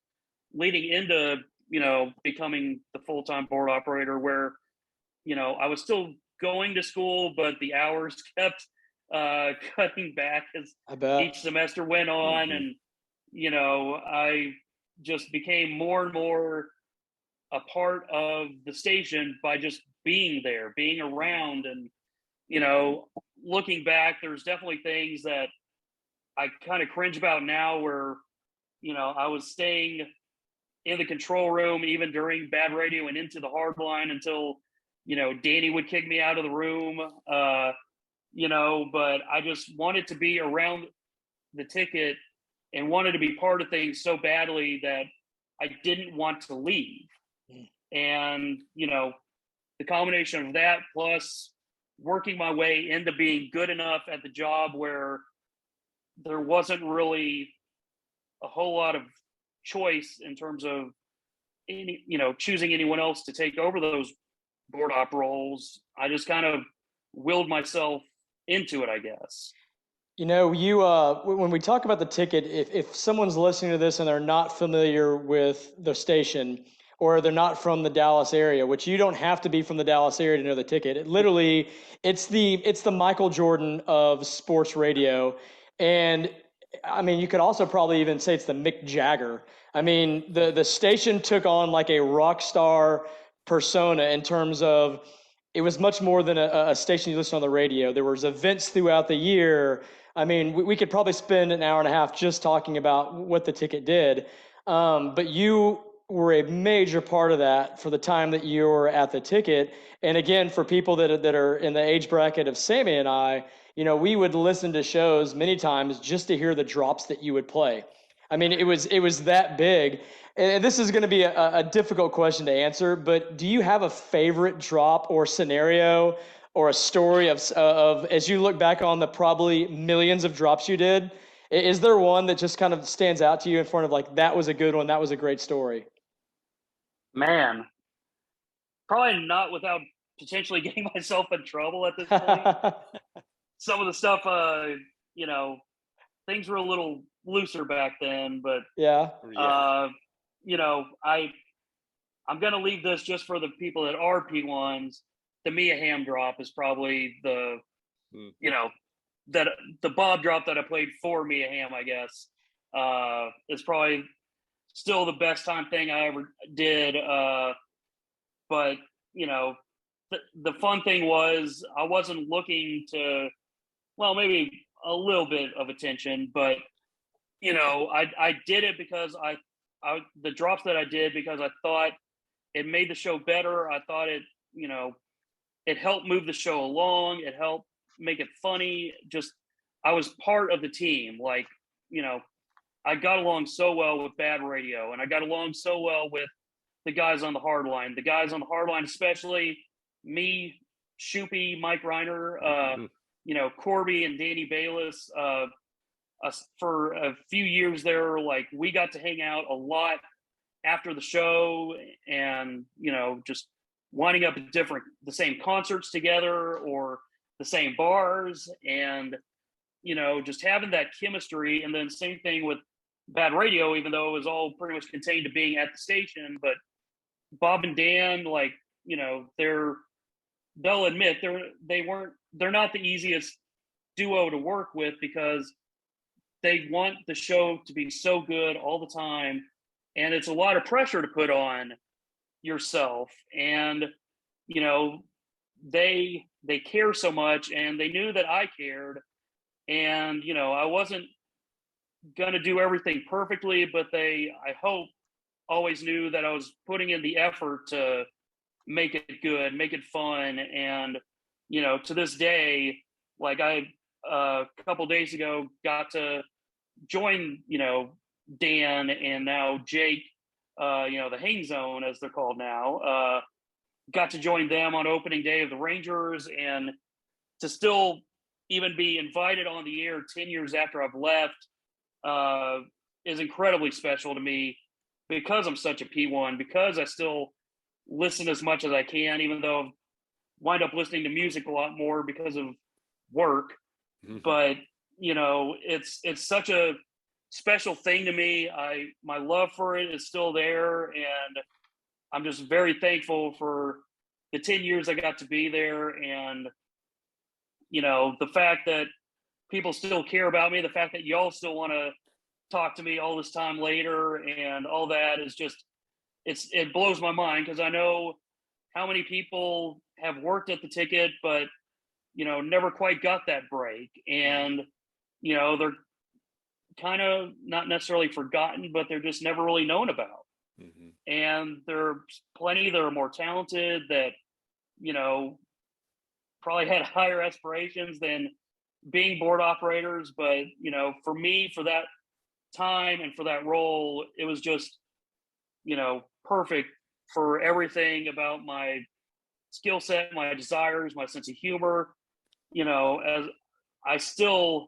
leading into becoming the full-time board operator, where I was still going to school, but the hours kept cutting back as each semester went on. And I just became more and more a part of the station by just being there, being around. And looking back, there's definitely things that I kind of cringe about now, where I was staying in the control room even during bad radio and into the hard line until Danny would kick me out of the room, but I just wanted to be around the ticket and wanted to be part of things so badly that I didn't want to leave. And, the combination of that plus working my way into being good enough at the job where there wasn't really a whole lot of choice in terms of choosing anyone else to take over those board op roles, I just kind of willed myself into it, I guess. You when we talk about the ticket, if someone's listening to this and they're not familiar with the station, or they're not from the Dallas area, which you don't have to be from the Dallas area to know the ticket. It's the Michael Jordan of sports radio. And I mean, you could also probably even say it's the Mick Jagger. I mean, the station took on like a rock star persona in terms of it was much more than a station you listen on the radio. There was events throughout the year. I mean, we could probably spend an hour and a half just talking about what the ticket did. But you were a major part of that for the time that you were at the ticket. And again, for people that are in the age bracket of Sammy and I, we would listen to shows many times just to hear the drops that you would play. I mean, it was that big. And this is going to be a difficult question to answer, but do you have a favorite drop or scenario or a story of as you look back on the probably millions of drops you did? Is there one that just kind of stands out to you in front of like, that was a good one, that was a great story? Man, probably not without potentially getting myself in trouble at this point. Some of the stuff, things were a little looser back then, but yeah. I'm going to leave this just for the people that are P1s. The Mia Hamm drop is probably the Bob drop that I played for Mia Hamm, I guess, is probably still the best time thing I ever did. But, the fun thing was I wasn't looking to, well, maybe a little bit of attention, but I did it because the drops that I did because I thought it made the show better. I thought it helped move the show along. It helped make it funny. Just, I was part of the team. Like, I got along so well with Bad Radio, and I got along so well with the guys on the hard line. The guys on the hard line, especially me, Shoopy, Mike Reiner, Corby and Danny Bayless. For a few years there, like, we got to hang out a lot after the show, and just winding up at the same concerts together or the same bars, and just having that chemistry. And then same thing with Bad Radio, even though it was all pretty much contained to being at the station. But Bob and Dan, like, they'll admit they're not the easiest duo to work with, because they want the show to be so good all the time, and it's a lot of pressure to put on yourself. And they care so much, and they knew that I cared, and I wasn't gonna do everything perfectly, but I hope, always knew that I was putting in the effort to make it good, make it fun. And to this day, like, I a couple days ago got to join Dan and now Jake, the Hang Zone, as they're called now, got to join them on opening day of the Rangers, and to still even be invited on the air 10 years after I've left is incredibly special to me, because I'm such a P1, because I still listen as much as I can, even though I wind up listening to music a lot more because of work. Mm-hmm. But it's such a special thing to me. My love for it is still there, and I'm just very thankful for the 10 years I got to be there. And the fact that people still care about me, the fact that y'all still want to talk to me all this time later, and all that is just, it blows my mind, because I know how many people have worked at the ticket, but never quite got that break. And they're kind of not necessarily forgotten, but they're just never really known about. Mm-hmm. And there's plenty that are more talented, that probably had higher aspirations than being board operators. But for me, for that time and for that role, it was just perfect for everything about my skill set, my desires, my sense of humor. As I still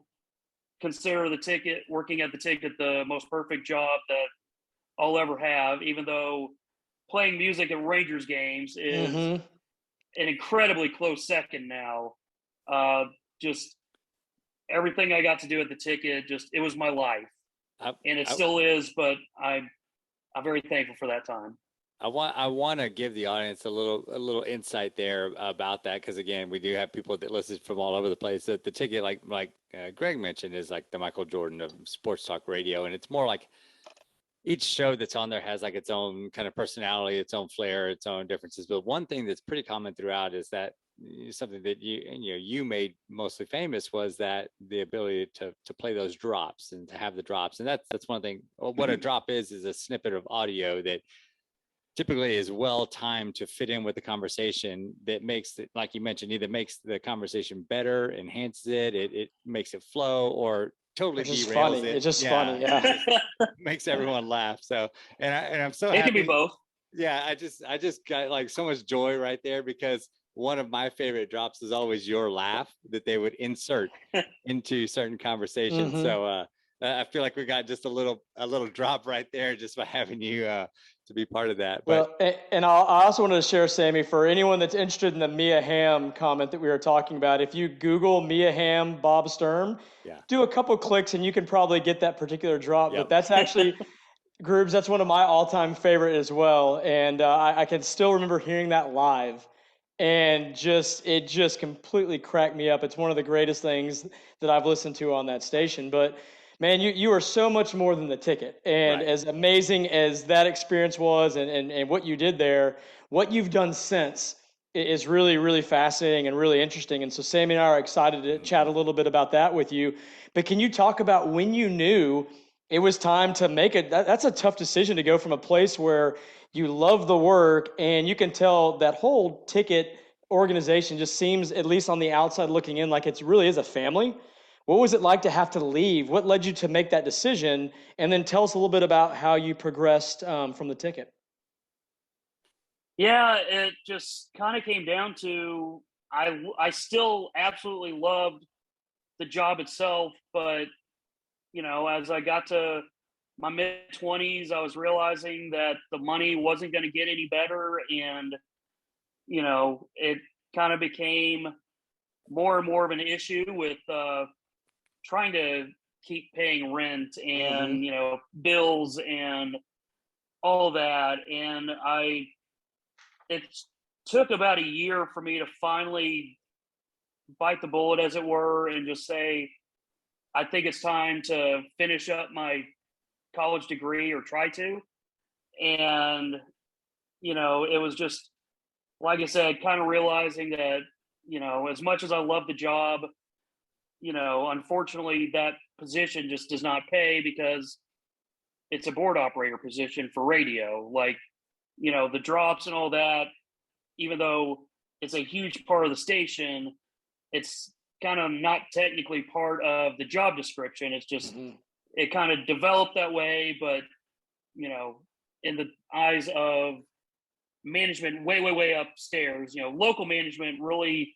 consider working at the ticket, the most perfect job that I'll ever have, even though playing music at Rangers games is an incredibly close second now. Just everything I got to do at the ticket, it was my life. And it still is, but I'm very thankful for that time. I want to give the audience a little insight there about that, because again, we do have people that listen from all over the place. That the ticket, like Greg mentioned, is like the Michael Jordan of sports talk radio, and it's more like each show that's on there has like its own kind of personality, its own flair, its own differences. But one thing that's pretty common throughout is that something that you made mostly famous was that the ability to play those drops and to have the drops, and that's one thing. Well, what a drop is a snippet of audio that typically is well timed to fit in with the conversation, that makes it, like you mentioned, either makes the conversation better, enhances it makes it flow, or totally derails it. It's just funny. Yeah. Makes everyone laugh. So, and I'm so happy. It happy. can be both. Yeah. I just got like so much joy right there, because one of my favorite drops is always your laugh that they would insert into certain conversations. Mm-hmm. So, I feel like we got just a little drop right there just by having you to be part of that. But, well, and I also wanted to share, Sammy, for anyone that's interested in the Mia Hamm comment that we were talking about, if you Google Mia Hamm, Bob Sturm, do a couple clicks and you can probably get that particular drop. Yep. But that's actually, Grubes, that's one of my all-time favorite as well. And I can still remember hearing that live. And it just completely cracked me up. It's one of the greatest things that I've listened to on that station. But man, you are so much more than the ticket. And as amazing as that experience was and what you did there, what you've done since is really, really fascinating and really interesting. And so Sammy and I are excited to chat a little bit about that with you. But can you talk about when you knew it was time to make it? That's a tough decision to go from a place where you love the work and you can tell that whole ticket organization just seems, at least on the outside looking in, like it really is a family. What was it like to have to leave? What led you to make that decision? And then tell us a little bit about how you progressed from the ticket. Yeah, it just kind of came down to I still absolutely loved the job itself, but as I got to my mid-20s, I was realizing that the money wasn't going to get any better, and it kind of became more and more of an issue with trying to keep paying rent and bills and all that, and it took about a year for me to finally bite the bullet, as it were, and just say, I think it's time to finish up my college degree, or try to. And, it was just, like I said, kind of realizing that, as much as I love the job, unfortunately that position just does not pay, because it's a board operator position for radio. Like, the drops and all that, even though it's a huge part of the station, it's kind of not technically part of the job description. It's just, it kind of developed that way, but, in the eyes of management way, way, way upstairs, local management really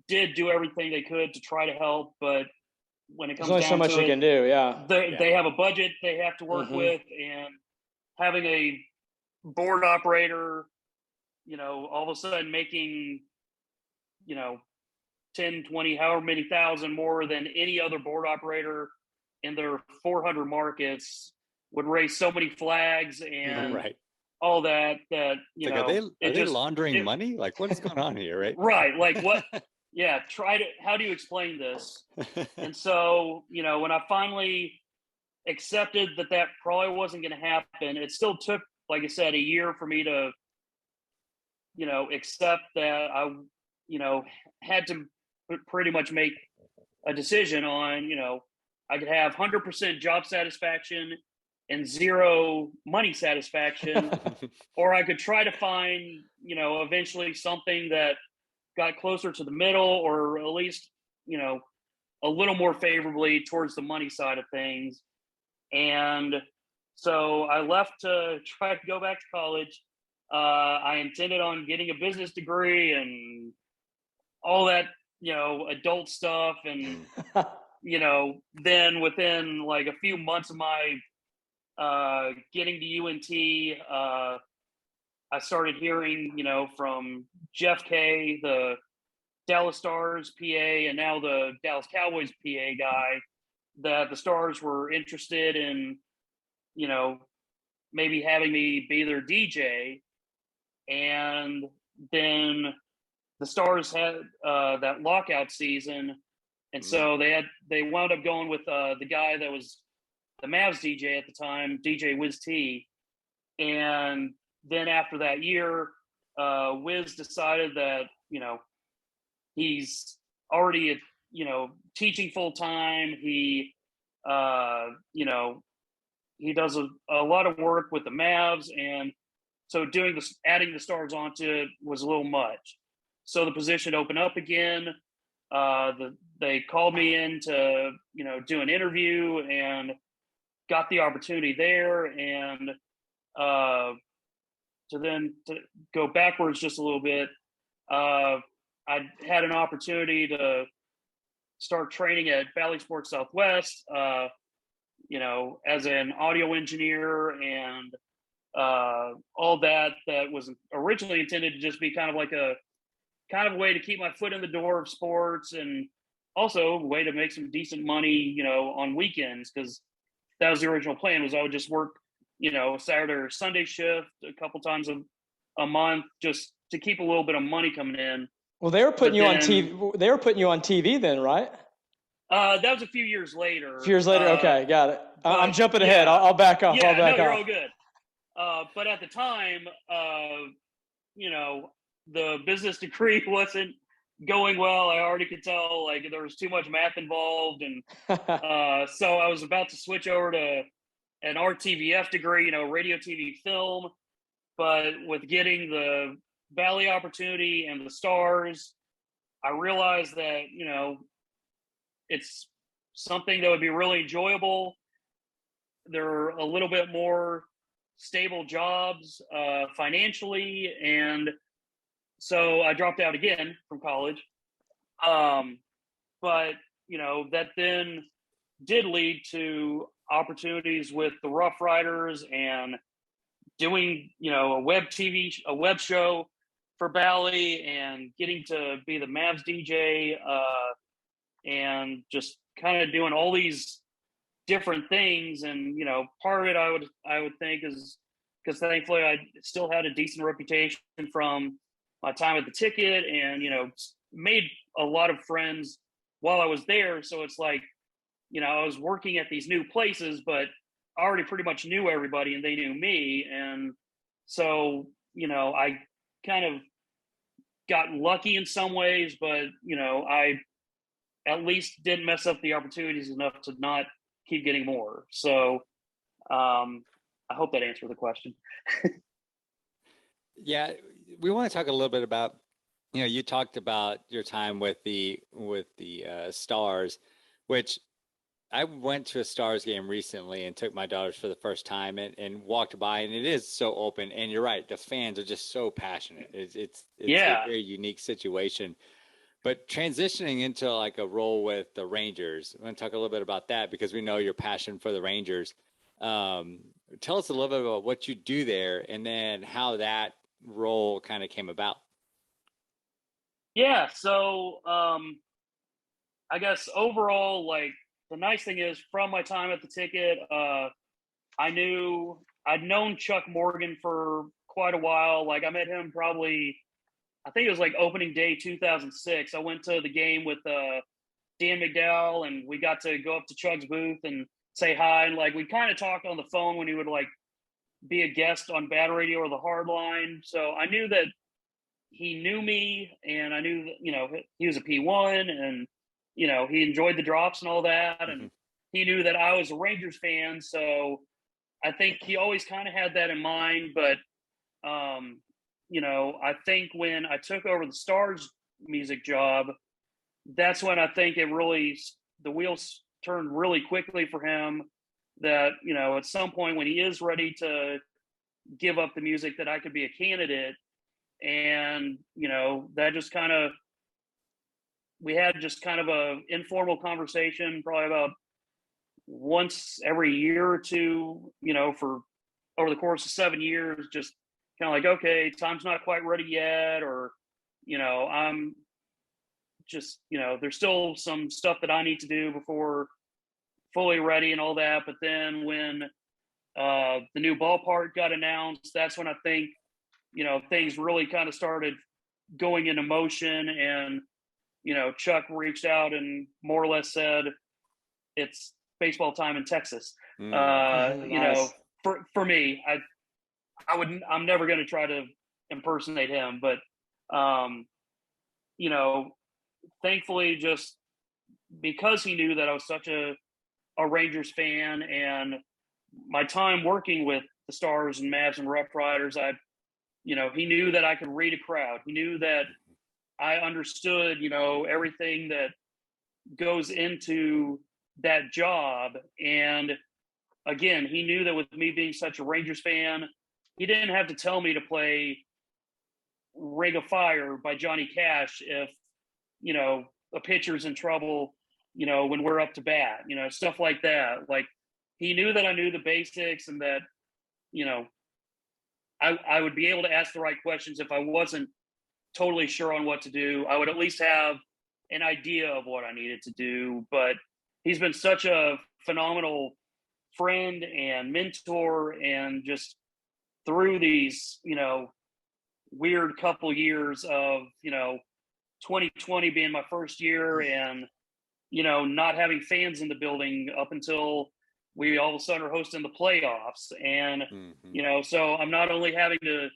did do everything they could to try to help, but when it comes There's only down so much to they it, can do. Yeah. they have a budget they have to work with, and having a board operator, all of a sudden making, 10, 20, however many thousand more than any other board operator in their 400 markets would raise so many flags and all that, are they laundering money? Like, what is going on here? Right. Right. Like, what? Yeah. How do you explain this? And so, when I finally accepted that probably wasn't going to happen, it still took, like I said, a year for me to, accept that I, had to pretty much make a decision on, I could have 100% job satisfaction and zero money satisfaction, or I could try to find, eventually something that got closer to the middle, or at least, a little more favorably towards the money side of things. And so I left to try to go back to college. I intended on getting a business degree and all that, adult stuff. And, then within like a few months of my getting to UNT, I started hearing, from Jeff K, the Dallas Stars PA, and now the Dallas Cowboys PA guy, that the Stars were interested in, maybe having me be their DJ. And then the Stars had that lockout season, and so they wound up going with the guy that was the Mavs DJ at the time, DJ Wiz T. And then after that year, Wiz decided that, he's already, teaching full time. He, he does a lot of work with the Mavs. And so adding the Stars onto it was a little much. So the position opened up again. They called me in to, do an interview, and got the opportunity there. And to go backwards just a little bit, I had an opportunity to start training at Bally Sports Southwest, as an audio engineer, and all that was originally intended to just be kind of a way to keep my foot in the door of sports, and also a way to make some decent money, on weekends, because that was the original plan. Was I would just work, Saturday or Sunday shift a couple times a month, just to keep a little bit of money coming in. Well, they were putting you on TV. They were putting you on TV then, right? That was a few years later. A few years later, okay, got it. I'm jumping ahead. I'll back off. Yeah, I'll back you're off. all good. But at the time, the business degree wasn't going well. I already could tell like there was too much math involved, and so I was about to switch over to an RTVF degree, radio, TV, film. But with getting the Bally opportunity and the Stars, I realized that it's something that would be really enjoyable. They're a little bit more stable jobs financially, and so I dropped out again from college. But that then did lead to opportunities with the RoughRiders and doing a web show for Bally, and getting to be the Mavs DJ, and just kind of doing all these different things. And part of it I would think is because thankfully I still had a decent reputation from my time at the Ticket, and made a lot of friends while I was there. So it's like I was working at these new places, but I already pretty much knew everybody and they knew me. And so I kind of got lucky in some ways, but I at least didn't mess up the opportunities enough to not keep getting more. So I hope that answered the question. Yeah, we want to talk a little bit about, you talked about your time with the Stars, which I went to a Stars game recently and took my daughters for the first time, and walked by, and it is so open. And you're right, the fans are just so passionate. It's a very unique situation. But transitioning into like a role with the Rangers, I want to talk a little bit about that, because we know your passion for the Rangers. Tell us a little bit about what you do there, and then how that role kind of came about. Yeah, so I guess overall, like, the nice thing is, from my time at the Ticket, I'd known Chuck Morgan for quite a while. Like, I met him probably, I think it was like opening day 2006. I went to the game with Dan McDowell, and we got to go up to Chuck's booth and say hi. And like, we kind of talked on the phone when he would like be a guest on Bad Radio or the Hard Line. So I knew that he knew me, and I knew that, he was a P1, and he enjoyed the drops and all that. Mm-hmm. And he knew that I was a Rangers fan. So I think he always kind of had that in mind. But, I think when I took over the Stars music job, that's when I think the wheels turned really quickly for him, that, at some point when he is ready to give up the music, that I could be a candidate. And, that just we had just kind of a informal conversation, probably about once every year or two, for over the course of 7 years, just kind of like, okay, time's not quite ready yet. Or, I'm just, there's still some stuff that I need to do before fully ready and all that. But then when the new ballpark got announced, that's when I think, things really kind of started going into motion. And, Chuck reached out and more or less said, it's baseball time in Texas. Nice. For me, I'm never going to try to impersonate him, but, thankfully, just because he knew that I was such a Rangers fan, and my time working with the Stars and Mavs and RoughRiders, he knew that I could read a crowd. He knew that I understood, everything that goes into that job. And again, he knew that with me being such a Rangers fan, he didn't have to tell me to play Ring of Fire by Johnny Cash if, a pitcher's in trouble, when we're up to bat, stuff like that. Like, he knew that I knew the basics, and that, I would be able to ask the right questions. If I wasn't totally sure on what to do, I would at least have an idea of what I needed to do. But he's been such a phenomenal friend and mentor, and just through these, weird couple years of, 2020 being my first year, and, not having fans in the building up until we all of a sudden are hosting the playoffs. And, so I'm not only having to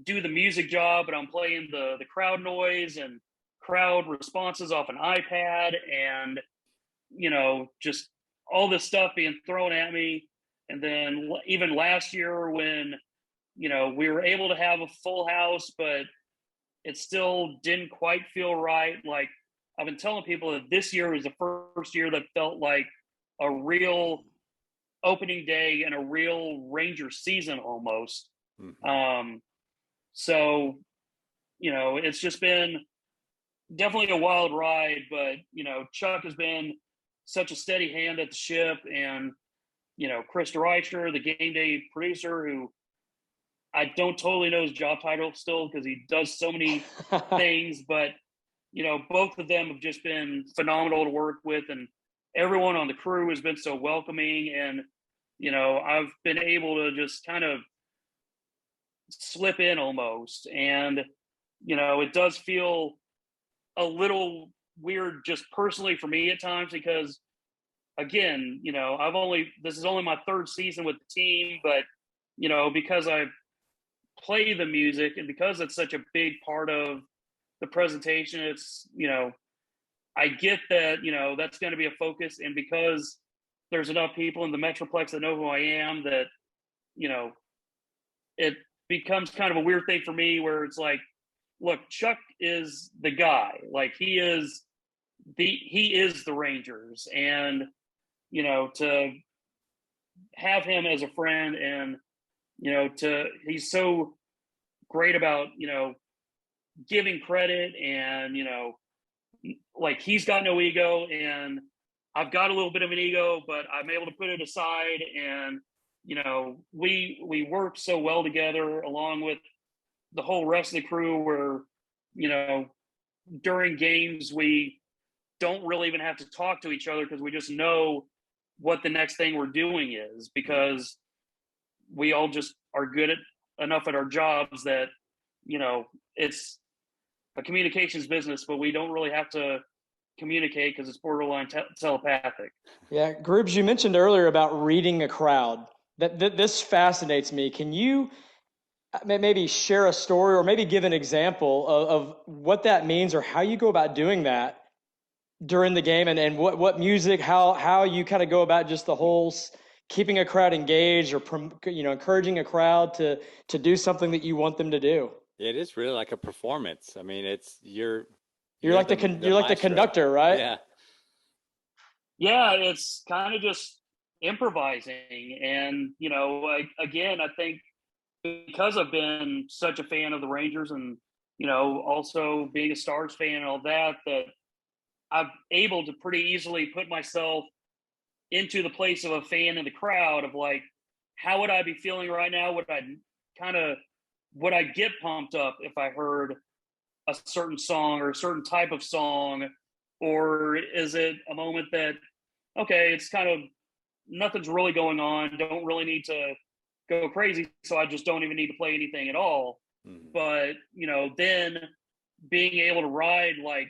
do the music job, but I'm playing the crowd noise and crowd responses off an iPad, and just all this stuff being thrown at me. And then even last year when we were able to have a full house, but it still didn't quite feel right. Like, I've been telling people that this year was the first year that felt like a real opening day and a real Ranger season almost. So it's just been definitely a wild ride, but Chuck has been such a steady hand at the ship, and Chris Reicher, the game day producer, who I don't totally know his job title still because he does so many things, but both of them have just been phenomenal to work with, and everyone on the crew has been so welcoming. And I've been able to just kind of slip in almost, and it does feel a little weird just personally for me at times, because again, this is only my third season with the team, but because I play the music and because it's such a big part of the presentation, it's I get that that's going to be a focus, and because there's enough people in the Metroplex that know who I am, that it becomes kind of a weird thing for me where it's like, look, Chuck is the guy, like he is the Rangers, and to have him as a friend, and he's so great about giving credit, and like he's got no ego, and I've got a little bit of an ego, but I'm able to put it aside, and we work so well together along with the whole rest of the crew, where during games we don't really even have to talk to each other because we just know what the next thing we're doing is, because we all just are good enough at our jobs that it's a communications business, but we don't really have to communicate because it's borderline telepathic. Yeah, Grubes, you mentioned earlier about reading a crowd. This fascinates me. Can you maybe share a story or maybe give an example of what that means, or how you go about doing that during the game, and what music, how you kind of go about just the whole keeping a crowd engaged, or encouraging a crowd to do something that you want them to do? It is really like a performance. I mean, you're like the conductor, right? Yeah, it's kind of just improvising. And again, I think because I've been such a fan of the Rangers, and also being a Stars fan and all that I'm able to pretty easily put myself into the place of a fan in the crowd, of like, how would I be feeling right now? Would I get pumped up if I heard a certain song or a certain type of song? Or is it a moment that, okay, it's kind of nothing's really going on, don't really need to go crazy, so I just don't even need to play anything at all. But then being able to ride, like,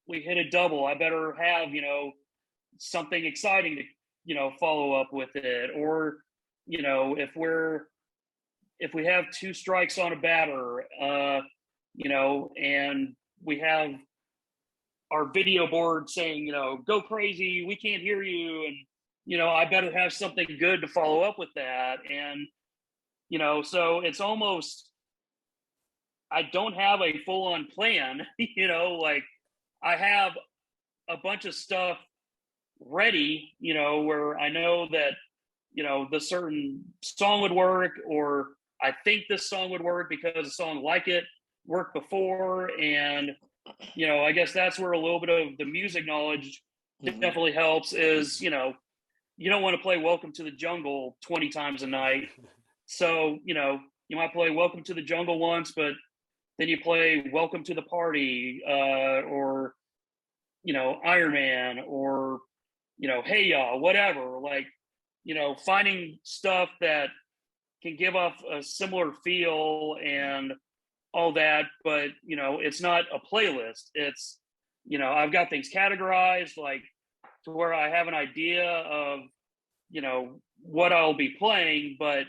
we hit a double, I better have something exciting to follow up with it. Or if we have two strikes on a batter, and we have our video board saying, go crazy, we can't hear you, and I better have something good to follow up with that. And so it's almost, I don't have a full-on plan. Like, I have a bunch of stuff ready, where I know that the certain song would work, or I think this song would work because a song like it worked before. And I guess that's where a little bit of the music knowledge definitely helps, is you don't want to play Welcome to the Jungle 20 times a night. So you might play Welcome to the Jungle once, but then you play Welcome to the Party, or Iron Man, or Hey Y'all, whatever. Like, finding stuff that can give off a similar feel and all that, but it's not a playlist. It's I've got things categorized, like, to where I have an idea of what I'll be playing, but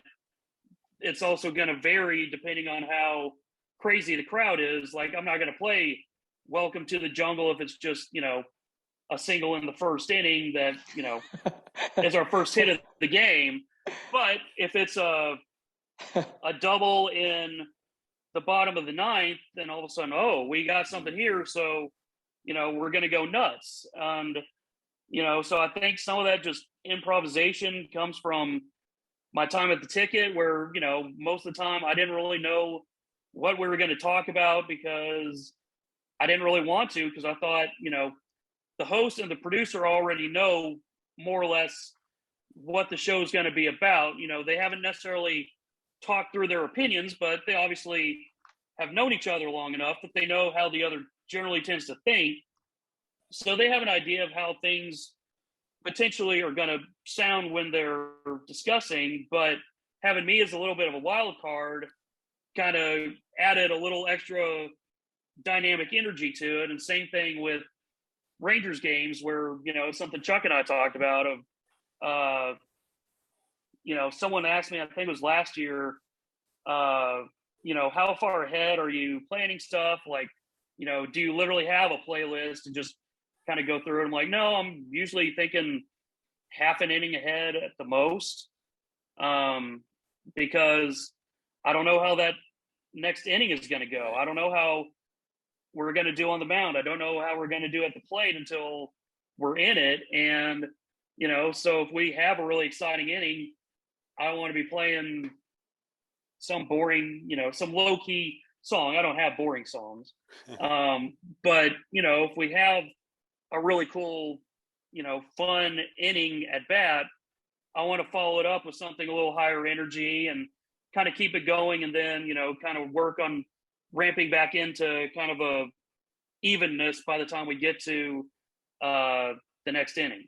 it's also going to vary depending on how crazy the crowd is. Like, I'm not going to play Welcome to the Jungle if it's just, a single in the first inning that, is our first hit of the game. But if it's a double in the bottom of the ninth, then all of a sudden, oh, we got something here. So, we're going to go nuts. And, so I think some of that just improvisation comes from my time at the Ticket, where, most of the time I didn't really know what we were going to talk about because I didn't really want to, because I thought, the host and the producer already know more or less what the show is going to be about. They haven't necessarily talked through their opinions, but they obviously have known each other long enough that they know how the other generally tends to think. So they have an idea of how things potentially are going to sound when they're discussing, but having me as a little bit of a wild card kind of added a little extra dynamic energy to it. And same thing with Rangers games, where, something Chuck and I talked about of, someone asked me, I think it was last year, how far ahead are you planning stuff? Like, do you literally have a playlist and just kind of go through it? I'm like, no, I'm usually thinking half an inning ahead at the most, because I don't know how that next inning is going to go. I don't know how we're going to do on the mound. I don't know how we're going to do at the plate until we're in it. And, so if we have a really exciting inning, I don't want to be playing some boring, some low key song. I don't have boring songs. But, if we have a really cool, fun inning at bat, I want to follow it up with something a little higher energy and kind of keep it going. And then, kind of work on ramping back into kind of a evenness by the time we get to the next inning.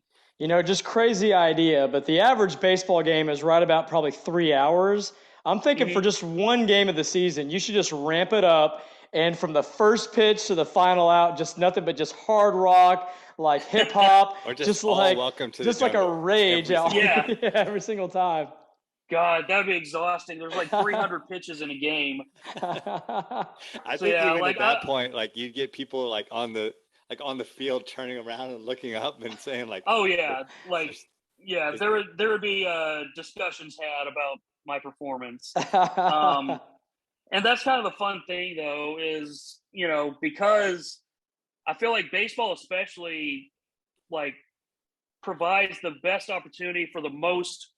Just crazy idea, but the average baseball game is right about probably 3 hours. I'm thinking for just one game of the season, you should just ramp it up. And from the first pitch to the final out, just nothing but just hard rock, like hip hop, Or just all like Welcome to just the like a Jungle rage every single time. God, that'd be exhausting. There's like 300 pitches in a game. I think even at that point, like, you'd get people like on the field turning around and looking up and saying like, oh yeah, like, yeah, there would be discussions had about my performance. And that's kind of the fun thing, though, is, because I feel like baseball especially, like, provides the best opportunity for the most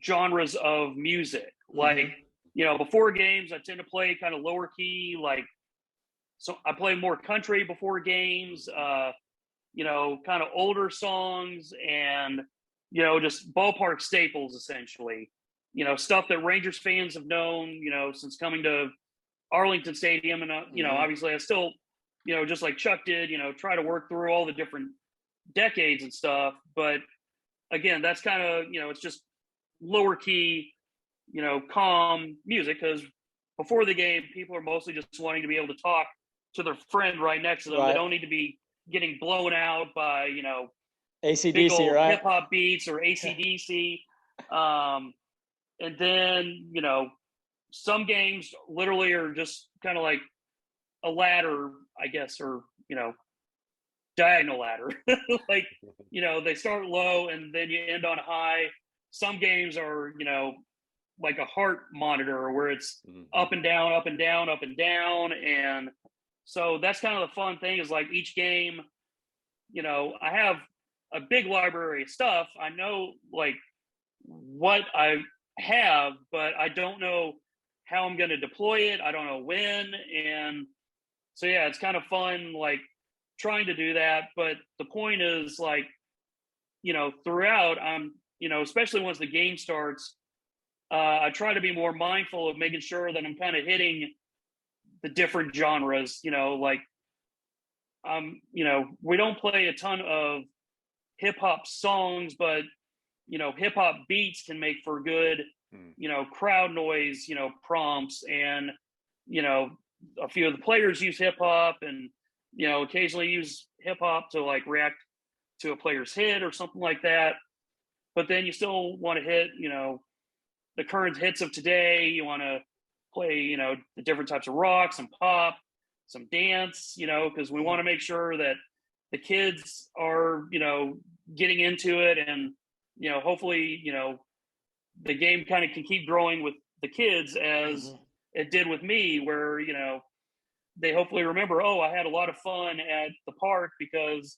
genres of music. Like, before games, I tend to play kind of lower key, like, so I play more country before games, kind of older songs and, just ballpark staples, essentially, stuff that Rangers fans have known, since coming to Arlington Stadium. And, obviously I still, just like Chuck did, try to work through all the different decades and stuff. But again, that's kind of, it's just lower key, calm music, because before the game, people are mostly just wanting to be able to talk to their friend right next to them. Right. They don't need to be getting blown out by, AC/DC, right? Hip hop beats or AC/DC. And then, some games literally are just kind of like a ladder, I guess, or, diagonal ladder. Like, they start low and then you end on high. Some games are, like a heart monitor where it's up and down, up and down, up and down. And so that's kind of the fun thing, is like each game, I have a big library of stuff. I know like what I have, but I don't know how I'm going to deploy it. I don't know when. And so, yeah, it's kind of fun, like, trying to do that. But the point is, like, throughout, I'm, especially once the game starts, I try to be more mindful of making sure that I'm kind of hitting the different genres, like, we don't play a ton of hip hop songs, but, hip hop beats can make for good, crowd noise, prompts. And, a few of the players use hip hop and, occasionally use hip hop to like react to a player's hit or something like that. But then you still want to hit, the current hits of today. You want to play, you know, the different types of rock, some pop, some dance, you know, because we want to make sure that the kids are, you know, getting into it, and, you know, hopefully, you know, the game kind of can keep growing with the kids as it did with me, where, you know, they hopefully remember, oh, I had a lot of fun at the park because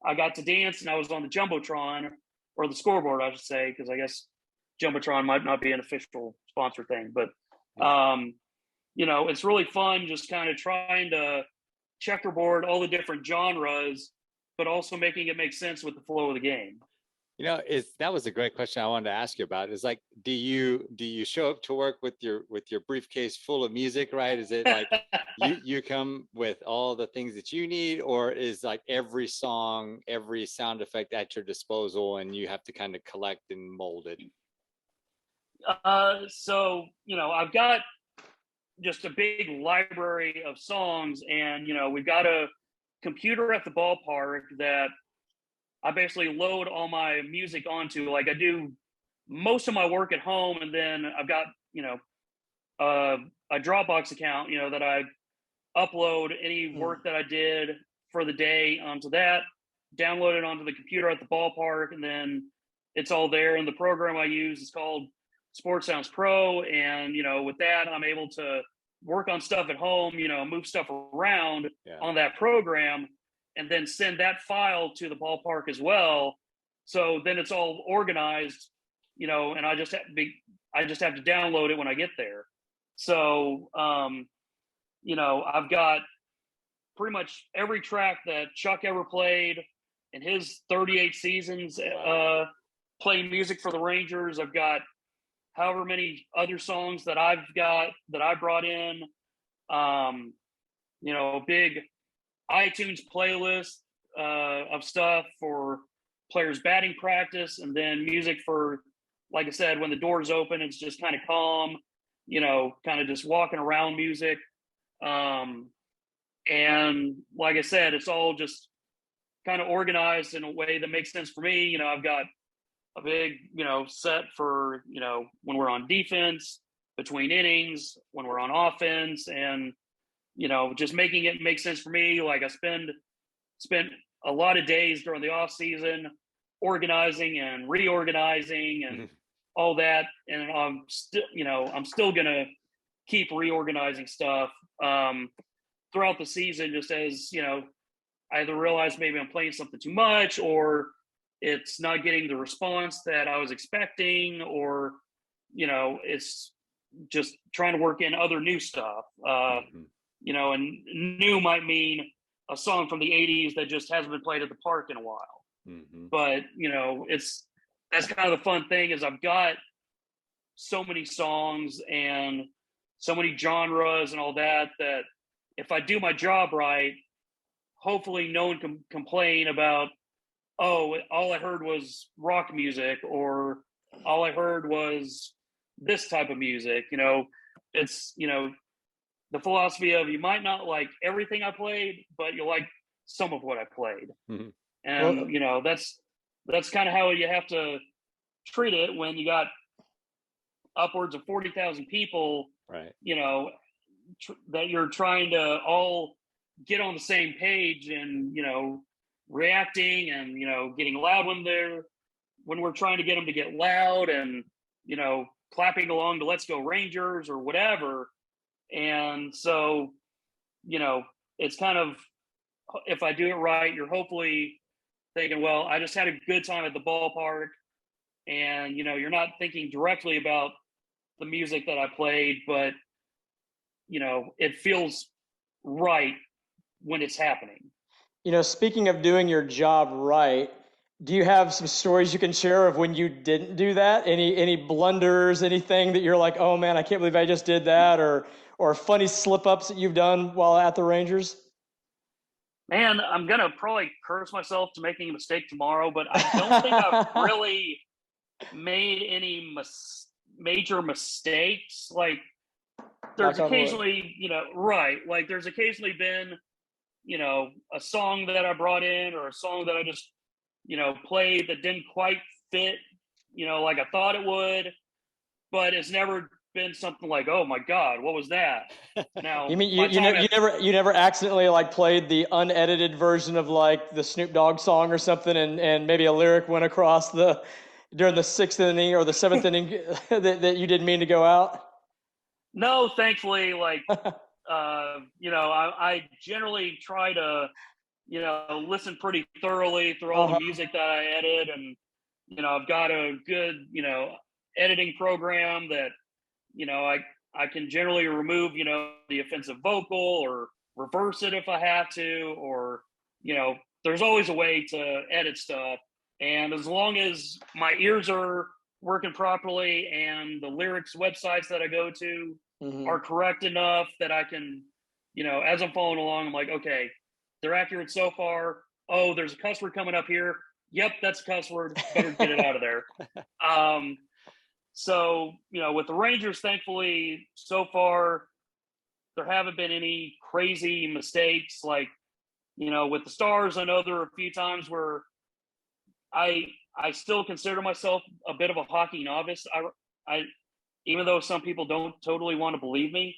I got to dance and I was on the Jumbotron, or the scoreboard, I should say, because I guess Jumbotron might not be an official sponsor thing, but you know, it's really fun just kind of trying to checkerboard all the different genres, but also making it make sense with the flow of the game. You know, that was a great question I wanted to ask you about. Is like, do you show up to work with your briefcase full of music, right? Is it like you come with all the things that you need, or is like every song, every sound effect at your disposal and you have to kind of collect and mold it? So, you know, I've got just a big library of songs, and, you know, we've got a computer at the ballpark that I basically load all my music onto. Like, I do most of my work at home, and then I've got, you know, a Dropbox account, you know, that I upload any work that I did for the day onto that, download it onto the computer at the ballpark, and then it's all there. And the program I use is called Sports Sounds Pro, and, you know, with that, I'm able to work on stuff at home, you know, move stuff around on that program, and then send that file to the ballpark as well. So then it's all organized, you know, and I just have to download it when I get there. So, you know, I've got pretty much every track that Chuck ever played in his 38 seasons playing music for the Rangers. I've got however many other songs that I brought in, you know, a big iTunes playlist of stuff for players' batting practice, and then music for, like I said, when the doors open, it's just kind of calm, you know, kind of just walking around music. And like I said, it's all just kind of organized in a way that makes sense for me. You know, I've got a big, you know, set for, you know, when we're on defense, between innings, when we're on offense, and, you know, just making it make sense for me. Like, I spent a lot of days during the off season organizing and reorganizing and all that. And I'm still going to keep reorganizing stuff throughout the season, just as, you know, I either realize maybe I'm playing something too much, or it's not getting the response that I was expecting, or, you know, it's just trying to work in other new stuff. You know, and new might mean a song from the 80s that just hasn't been played at the park in a while. But, you know, that's kind of the fun thing, is I've got so many songs and so many genres and all that, that if I do my job right, hopefully no one can complain about, oh, all I heard was rock music, or all I heard was this type of music. You know, it's, you know, the philosophy of, you might not like everything I played, but you'll like some of what I played. And, well, you know, that's kind of how you have to treat it when you got upwards of 40,000 people, right? You know, that you're trying to all get on the same page, and, you know, reacting and, you know, getting loud when we're trying to get them to get loud, and, you know, clapping along to Let's Go Rangers or whatever. And so, you know, it's kind of, if I do it right, you're hopefully thinking, well, I just had a good time at the ballpark. And, you know, you're not thinking directly about the music that I played, but, you know, it feels right when it's happening. You know, speaking of doing your job right, do you have some stories you can share of when you didn't do that? Any blunders, anything that you're like, oh man, I can't believe I just did that, or funny slip-ups that you've done while at the Rangers? Man, I'm gonna probably curse myself to making a mistake tomorrow, but I don't think I've really made any major mistakes. Like, there's occasionally, you know, right, like there's occasionally been, you know, a song that I brought in, or a song that I just, you know, played that didn't quite fit, you know, like I thought it would. but it's never been something like, oh my God, what was that? Now, You mean you never accidentally like played the unedited version of like the Snoop Dogg song or something, and maybe a lyric went across during the 6th inning or the 7th inning that you didn't mean to go out? No, thankfully, like, I generally try to, listen pretty thoroughly through all the music that I edit. And, I've got a good, editing program that, I can generally remove, the offensive vocal or reverse it if I have to, or, there's always a way to edit stuff. And as long as my ears are working properly and the lyrics websites that I go to are correct enough that I can, as I'm following along, I'm like, okay, they're accurate so far. Oh, there's a cuss word coming up here. Yep, that's a cuss word. Better get it out of there. So, with the Rangers, thankfully, so far, there haven't been any crazy mistakes. Like, with the Stars, I know there are a few times where I still consider myself a bit of a hockey novice. I even though some people don't totally want to believe me,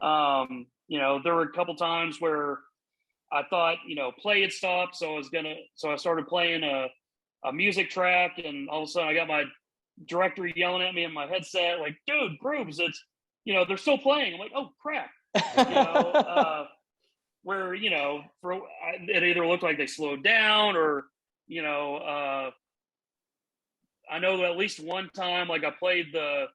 there were a couple times where I thought, play had stopped. So I started playing a music track, and all of a sudden I got my director yelling at me in my headset, like, dude, Grubes, it's, they're still playing. I'm like, oh crap. Where, it either looked like they slowed down or, I know that at least one time, like I played the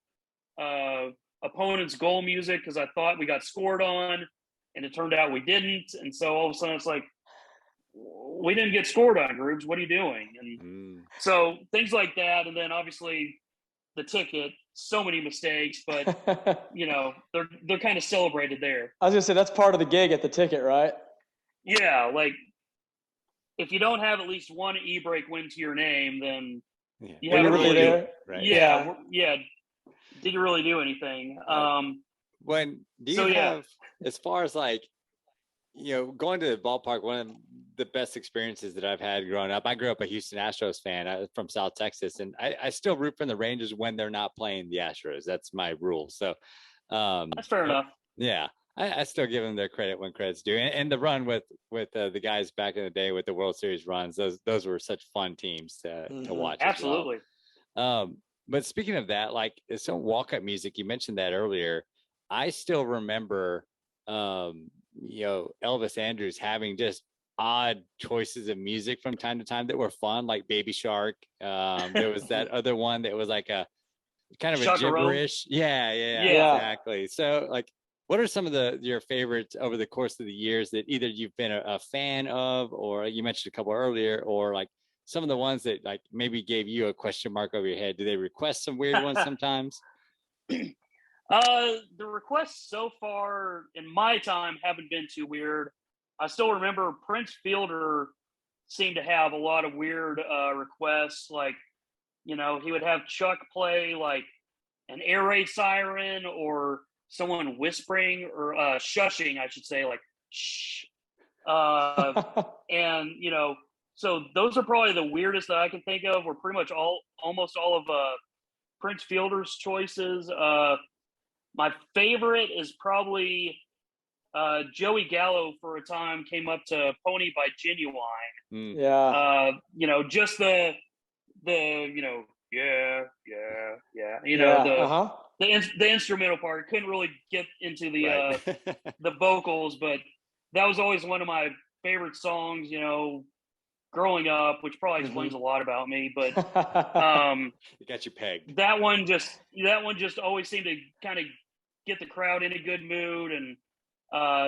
opponent's goal music because I thought we got scored on, and it turned out we didn't. And so all of a sudden it's like, we didn't get scored on, Grubes. What are you doing? And so things like that. And then obviously the ticket, so many mistakes, but they're kind of celebrated there. I was gonna say that's part of the gig at the ticket, right? Yeah, like if you don't have at least one e-break win to your name, then you haven't really there. Right? Yeah. Did you really do anything? When do you have, as far as like, going to the ballpark, one of the best experiences that I've had growing up. I grew up a Houston Astros fan from South Texas, and I still root for the Rangers when they're not playing the Astros. That's my rule. So that's fair enough. Yeah, I still give them their credit when credit's due. And the run with the guys back in the day with the World Series runs, those were such fun teams to watch. Absolutely. But speaking of that, like some walk-up music, you mentioned that earlier. I still remember, Elvis Andrews having just odd choices of music from time to time that were fun, like Baby Shark. There was that other one that was like a kind of a gibberish. Yeah, exactly. So like, what are some of your favorites over the course of the years that either you've been a fan of, or you mentioned a couple earlier, or like some of the ones that like maybe gave you a question mark over your head? Do they request some weird ones sometimes? The requests so far in my time haven't been too weird. I still remember Prince Fielder seemed to have a lot of weird requests. Like, he would have Chuck play like an air raid siren or someone whispering or shushing, I should say, like shh. And so those are probably the weirdest that I can think of. Were pretty much almost all of Prince Fielder's choices. My favorite is probably Joey Gallo for a time came up to Pony by Genuine. Yeah. Just the the instrumental part. Couldn't really get into the the vocals, but that was always one of my favorite songs, growing up, which probably explains a lot about me. But it got you pegged. That one just always seemed to kind of get the crowd in a good mood, and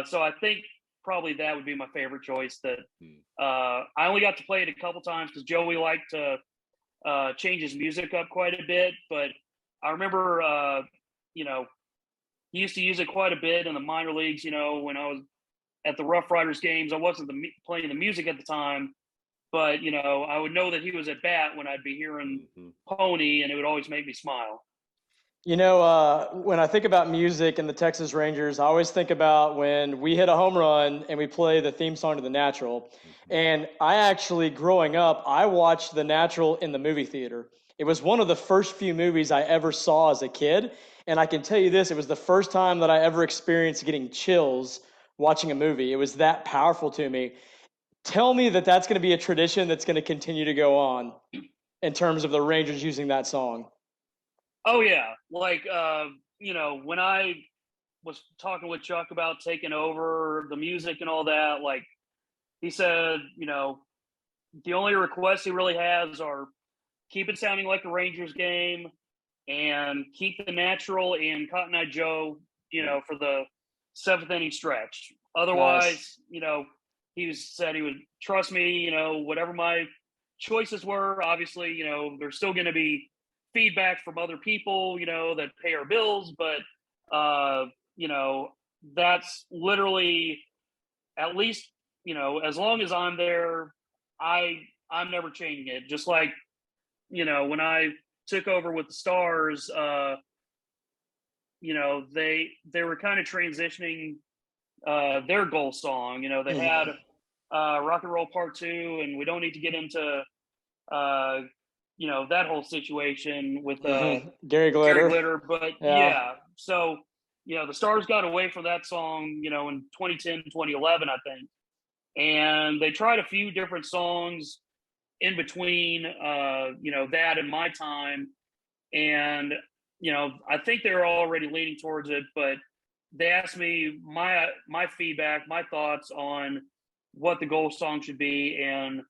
so I think probably that would be my favorite choice. That I only got to play it a couple times because Joey liked to change his music up quite a bit, but I remember he used to use it quite a bit in the minor leagues. When I was at the RoughRiders games, I wasn't playing the music at the time, but I would know that he was at bat when I'd be hearing Pony, and it would always make me smile. When I think about music and the Texas Rangers, I always think about when we hit a home run and we play the theme song to The Natural. And I actually, growing up, I watched The Natural in the movie theater. It was one of the first few movies I ever saw as a kid. And I can tell you this, it was the first time that I ever experienced getting chills watching a movie. It was that powerful to me. Tell me that that's going to be a tradition that's going to continue to go on in terms of the Rangers using that song. Oh yeah. Like, when I was talking with Chuck about taking over the music and all that, like he said, the only requests he really has are keep it sounding like a Rangers game and keep the natural and Cotton Eye Joe, for the 7th inning stretch. Otherwise, Nice. He said he would trust me, whatever my choices were. Obviously, there's still going to be feedback from other people, that pay our bills, but, that's literally at least, as long as I'm there, I'm never changing it. Just like, when I took over with the Stars, they were kind of transitioning their goal song. They had Rock and Roll Part 2, and we don't need to get into that whole situation with Gary Glitter. But yeah. So the Stars got away from that song, in 2010, 2011, I think, and they tried a few different songs in between, that and my time, and I think they were already leaning towards it, but they asked me my feedback, my thoughts on what the goal song should be, and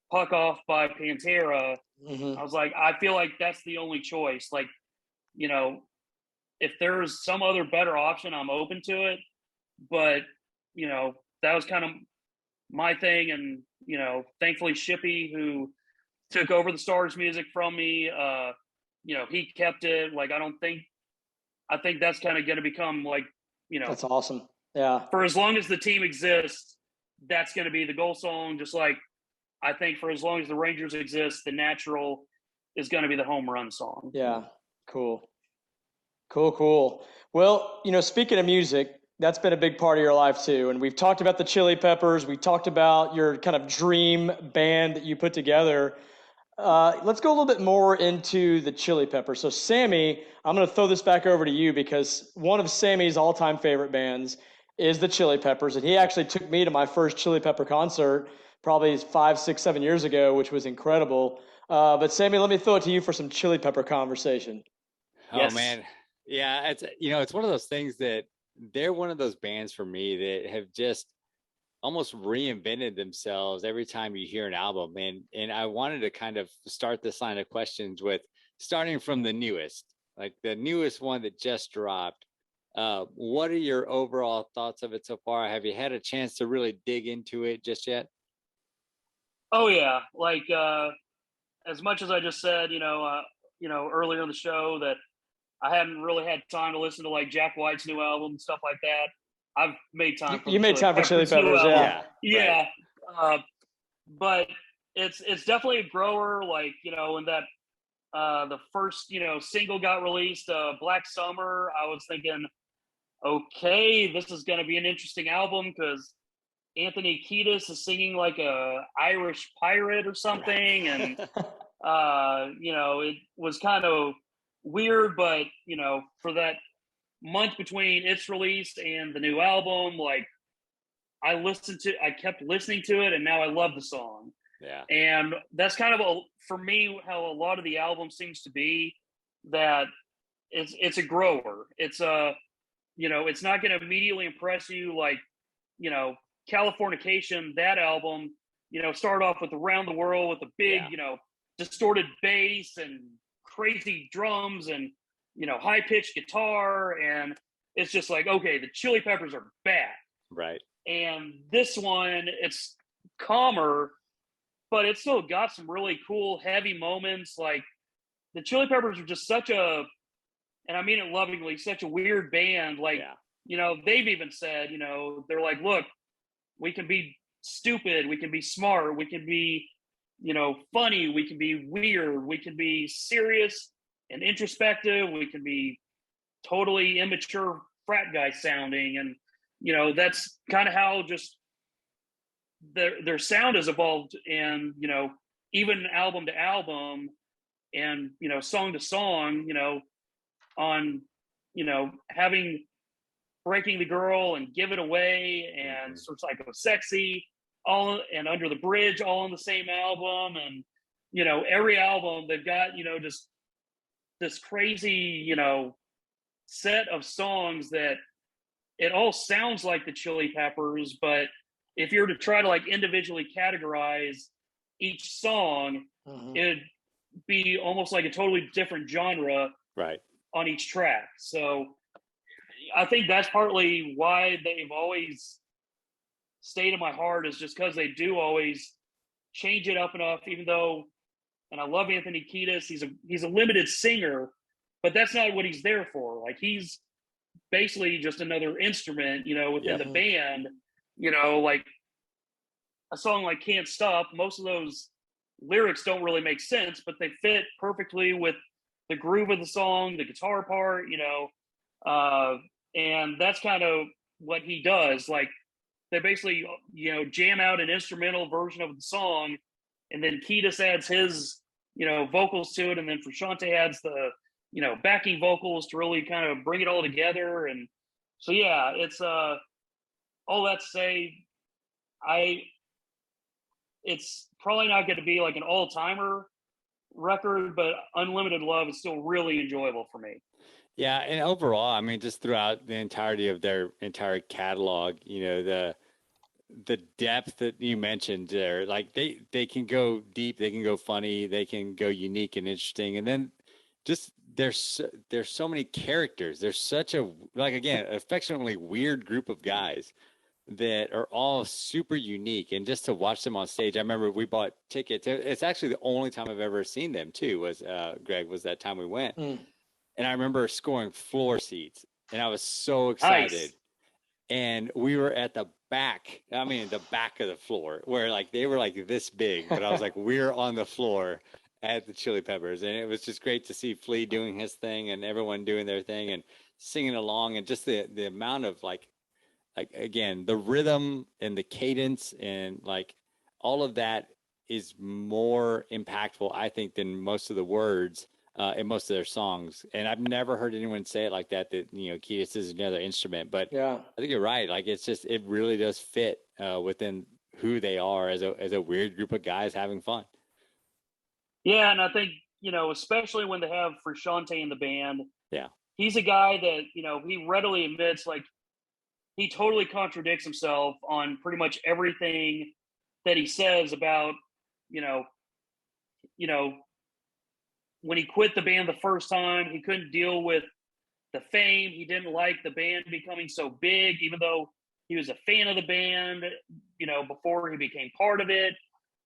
Puck Off by Pantera. I was like, I feel like that's the only choice. Like, if there's some other better option, I'm open to it. But, that was kind of my thing. And, thankfully Shoopy, who took over the Stars music from me, he kept it. Like, I think that's kind of going to become like, that's awesome. Yeah. For as long as the team exists, that's going to be the goal song. Just like, I think for as long as the Rangers exist, the natural is going to be the home run song. Yeah. Cool. Well, speaking of music, that's been a big part of your life too. And we've talked about the Chili Peppers. We talked about your kind of dream band that you put together. Let's go a little bit more into the Chili Peppers. So Sammy, I'm going to throw this back over to you because one of Sammy's all-time favorite bands is the Chili Peppers. And he actually took me to my first Chili Pepper concert probably 5, 6, 7 years ago, which was incredible. But Sammy, let me throw it to you for some Chili Pepper conversation. Oh, man. Yeah, it's one of those things that they're one of those bands for me that have just almost reinvented themselves every time you hear an album. And I wanted to kind of start this line of questions with starting from the newest, like the newest one that just dropped. What are your overall thoughts of it so far? Have you had a chance to really dig into it just yet? Oh yeah. Like, as much as I just said, earlier in the show that I hadn't really had time to listen to like Jack White's new album, stuff like that. I've made time for you made time for Chili Peppers, yeah. But it's definitely a grower. Like, when that the first single got released, Black Summer, I was thinking, okay, this is going to be an interesting album because Anthony Kiedis is singing like a Irish pirate or something, and it was kind of weird, but for that month between its release and the new album, like I kept listening to it, and now I love the song. Yeah. And that's kind of for me how a lot of the album seems to be, that it's a grower. It's it's not going to immediately impress you like, Californication, that album, started off with Around the World with a big, distorted bass and crazy drums and high-pitched guitar, and it's just like, okay, the Chili Peppers are back. Right. And this one, it's calmer, but it's still got some really cool heavy moments. Like, the Chili Peppers are just such a, and I mean it lovingly, such a weird band. Like, they've even said, they're like, look, we can be stupid, we can be smart, we can be funny, we can be weird, we can be serious and introspective, we can be totally immature frat guy sounding. And that's kind of how just their sound has evolved. And even album to album, and, you know, song to song, you know, on, you know, having Breaking the Girl and Give It Away and Sort of Psycho Sexy, all and Under the Bridge, all on the same album. And, you know, every album they've got, you know, just this crazy, you know, set of songs that it all sounds like the Chili Peppers, but if you were to try to like individually categorize each song, it'd be almost like a totally different genre on each track. So I think that's partly why they've always stayed in my heart, is just because they do always change it up enough, even though, and I love Anthony Kiedis, he's a limited singer, but that's not what he's there for. Like, he's basically just another instrument, you know, within the band. You know, like a song like Can't Stop, most of those lyrics don't really make sense, but they fit perfectly with the groove of the song, the guitar part, you know, and that's kind of what he does. Like, they basically, you know, jam out an instrumental version of the song, and then Kiedis adds his, you know, vocals to it, and then Frusciante adds the, you know, backing vocals to really kind of bring it all together. And so, yeah, it's all that to say, it's probably not going to be like an all-timer record, but Unlimited Love is still really enjoyable for me. Yeah, and overall, I mean, just throughout the entirety of their entire catalog, you know, the depth that you mentioned there, like they can go deep, they can go funny, they can go unique and interesting, and then just there's so many characters. There's such a, like, again, affectionately weird group of guys that are all super unique, and just to watch them on stage. I remember we bought tickets. It's actually the only time I've ever seen them too, was Greg, was that time we went. And I remember scoring floor seats, and I was so excited. Nice. And we were at the back, I mean, the back of the floor, where like they were like this big, but I was like, we're on the floor at the Chili Peppers. And it was just great to see Flea doing his thing and everyone doing their thing and singing along, and just the amount of like again, the rhythm and the cadence and like all of that is more impactful, I think, than most of the words in most of their songs. And I've never heard anyone say it like that, you know, Kiedis is another instrument. But yeah, I think you're right. Like, it's just, it really does fit within who they are as a weird group of guys having fun. Yeah, and I think, you know, especially when they have Frusciante in the band, yeah, he's a guy that, you know, he readily admits, like, he totally contradicts himself on pretty much everything that he says about, you know, when he quit the band the first time, he couldn't deal with the fame. He didn't like the band becoming so big, even though he was a fan of the band, you know, before he became part of it.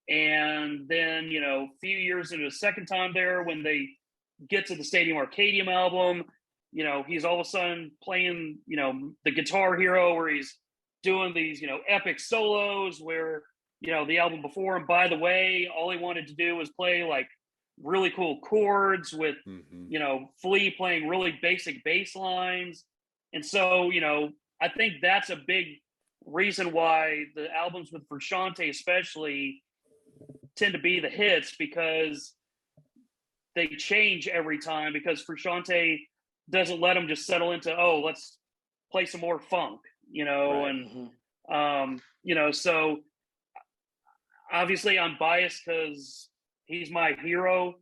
And then, you know, a few years into the second time there, when they get to the Stadium Arcadium album, you know, he's all of a sudden playing, you know, the Guitar Hero, where he's doing these, you know, epic solos, where, you know, the album before him, By the Way, all he wanted to do was play like really cool chords with, you know, Flea playing really basic bass lines. And so, you know, I think that's a big reason why the albums with Frusciante especially tend to be the hits, because they change every time, because Frusciante doesn't let them just settle into, oh, let's play some more funk, you know. Right. And you know, so obviously I'm biased because he's my hero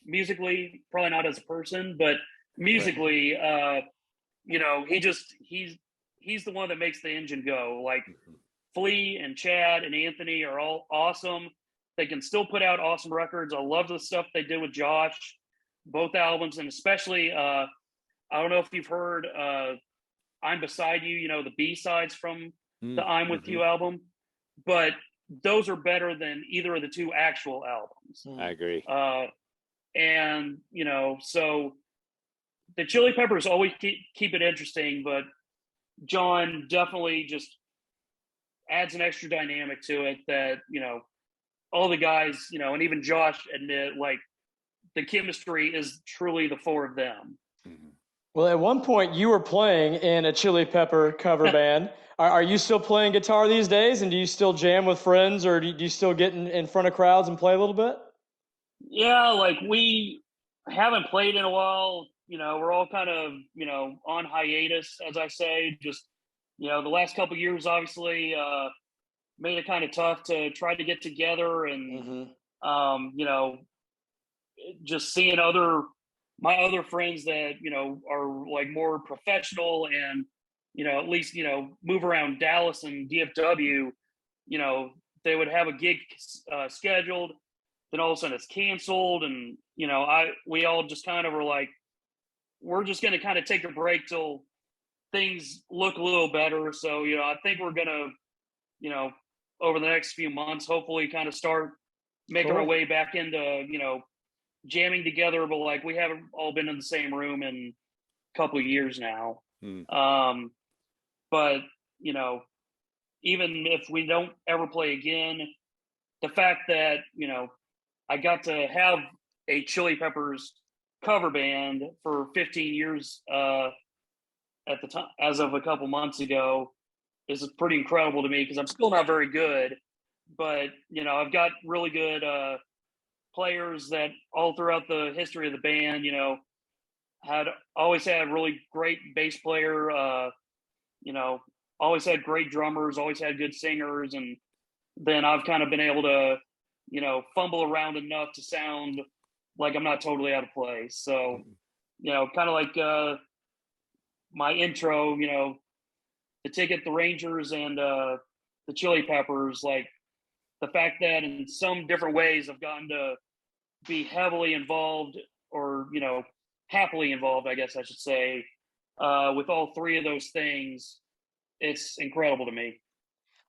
musically, probably not as a person, but musically, right. You know, he's the one that makes the engine go. Like, Flea and Chad and Anthony are all awesome. They can still put out awesome records. I love the stuff they did with Josh, both albums, and especially, I don't know if you've heard I'm Beside You, you know, the B-sides from the I'm With You album, but those are better than either of the two actual albums. I agree. And, you know, so the Chili Peppers always keep it interesting, but John definitely just adds an extra dynamic to it that, you know, all the guys, you know, and even Josh admit, like, the chemistry is truly the four of them. Well, at one point you were playing in a Chili Pepper cover band. Are you still playing guitar these days? And do you still jam with friends, or do you still get in front of crowds and play a little bit? Yeah, like we haven't played in a while. We're all kind of, on hiatus, as I say. Just, the last couple of years, obviously, made it kind of tough to try to get together, and just seeing my other friends that are like more professional and at least move around Dallas and DFW. They would have a gig scheduled, then all of a sudden it's canceled, and we all just kind of were like, we're just going to kind of take a break till things look a little better. So I think we're gonna over the next few months hopefully kind of start making our way back into jamming together, but like we haven't all been in the same room in a couple of years now. But even if we don't ever play again, the fact that I got to have a Chili Peppers cover band for 15 years at the time, as of a couple months ago, is pretty incredible to me, because I'm still not very good, but I've got really good players that all throughout the history of the band, always had really great bass player, always had great drummers, always had good singers, and then I've kind of been able to, fumble around enough to sound like I'm not totally out of place. So, kind of like my intro, the Ticket, the Rangers, and the Chili Peppers, like the fact that in some different ways I've gotten to be heavily involved, or happily involved, I guess I should say, with all three of those things. It's incredible to me.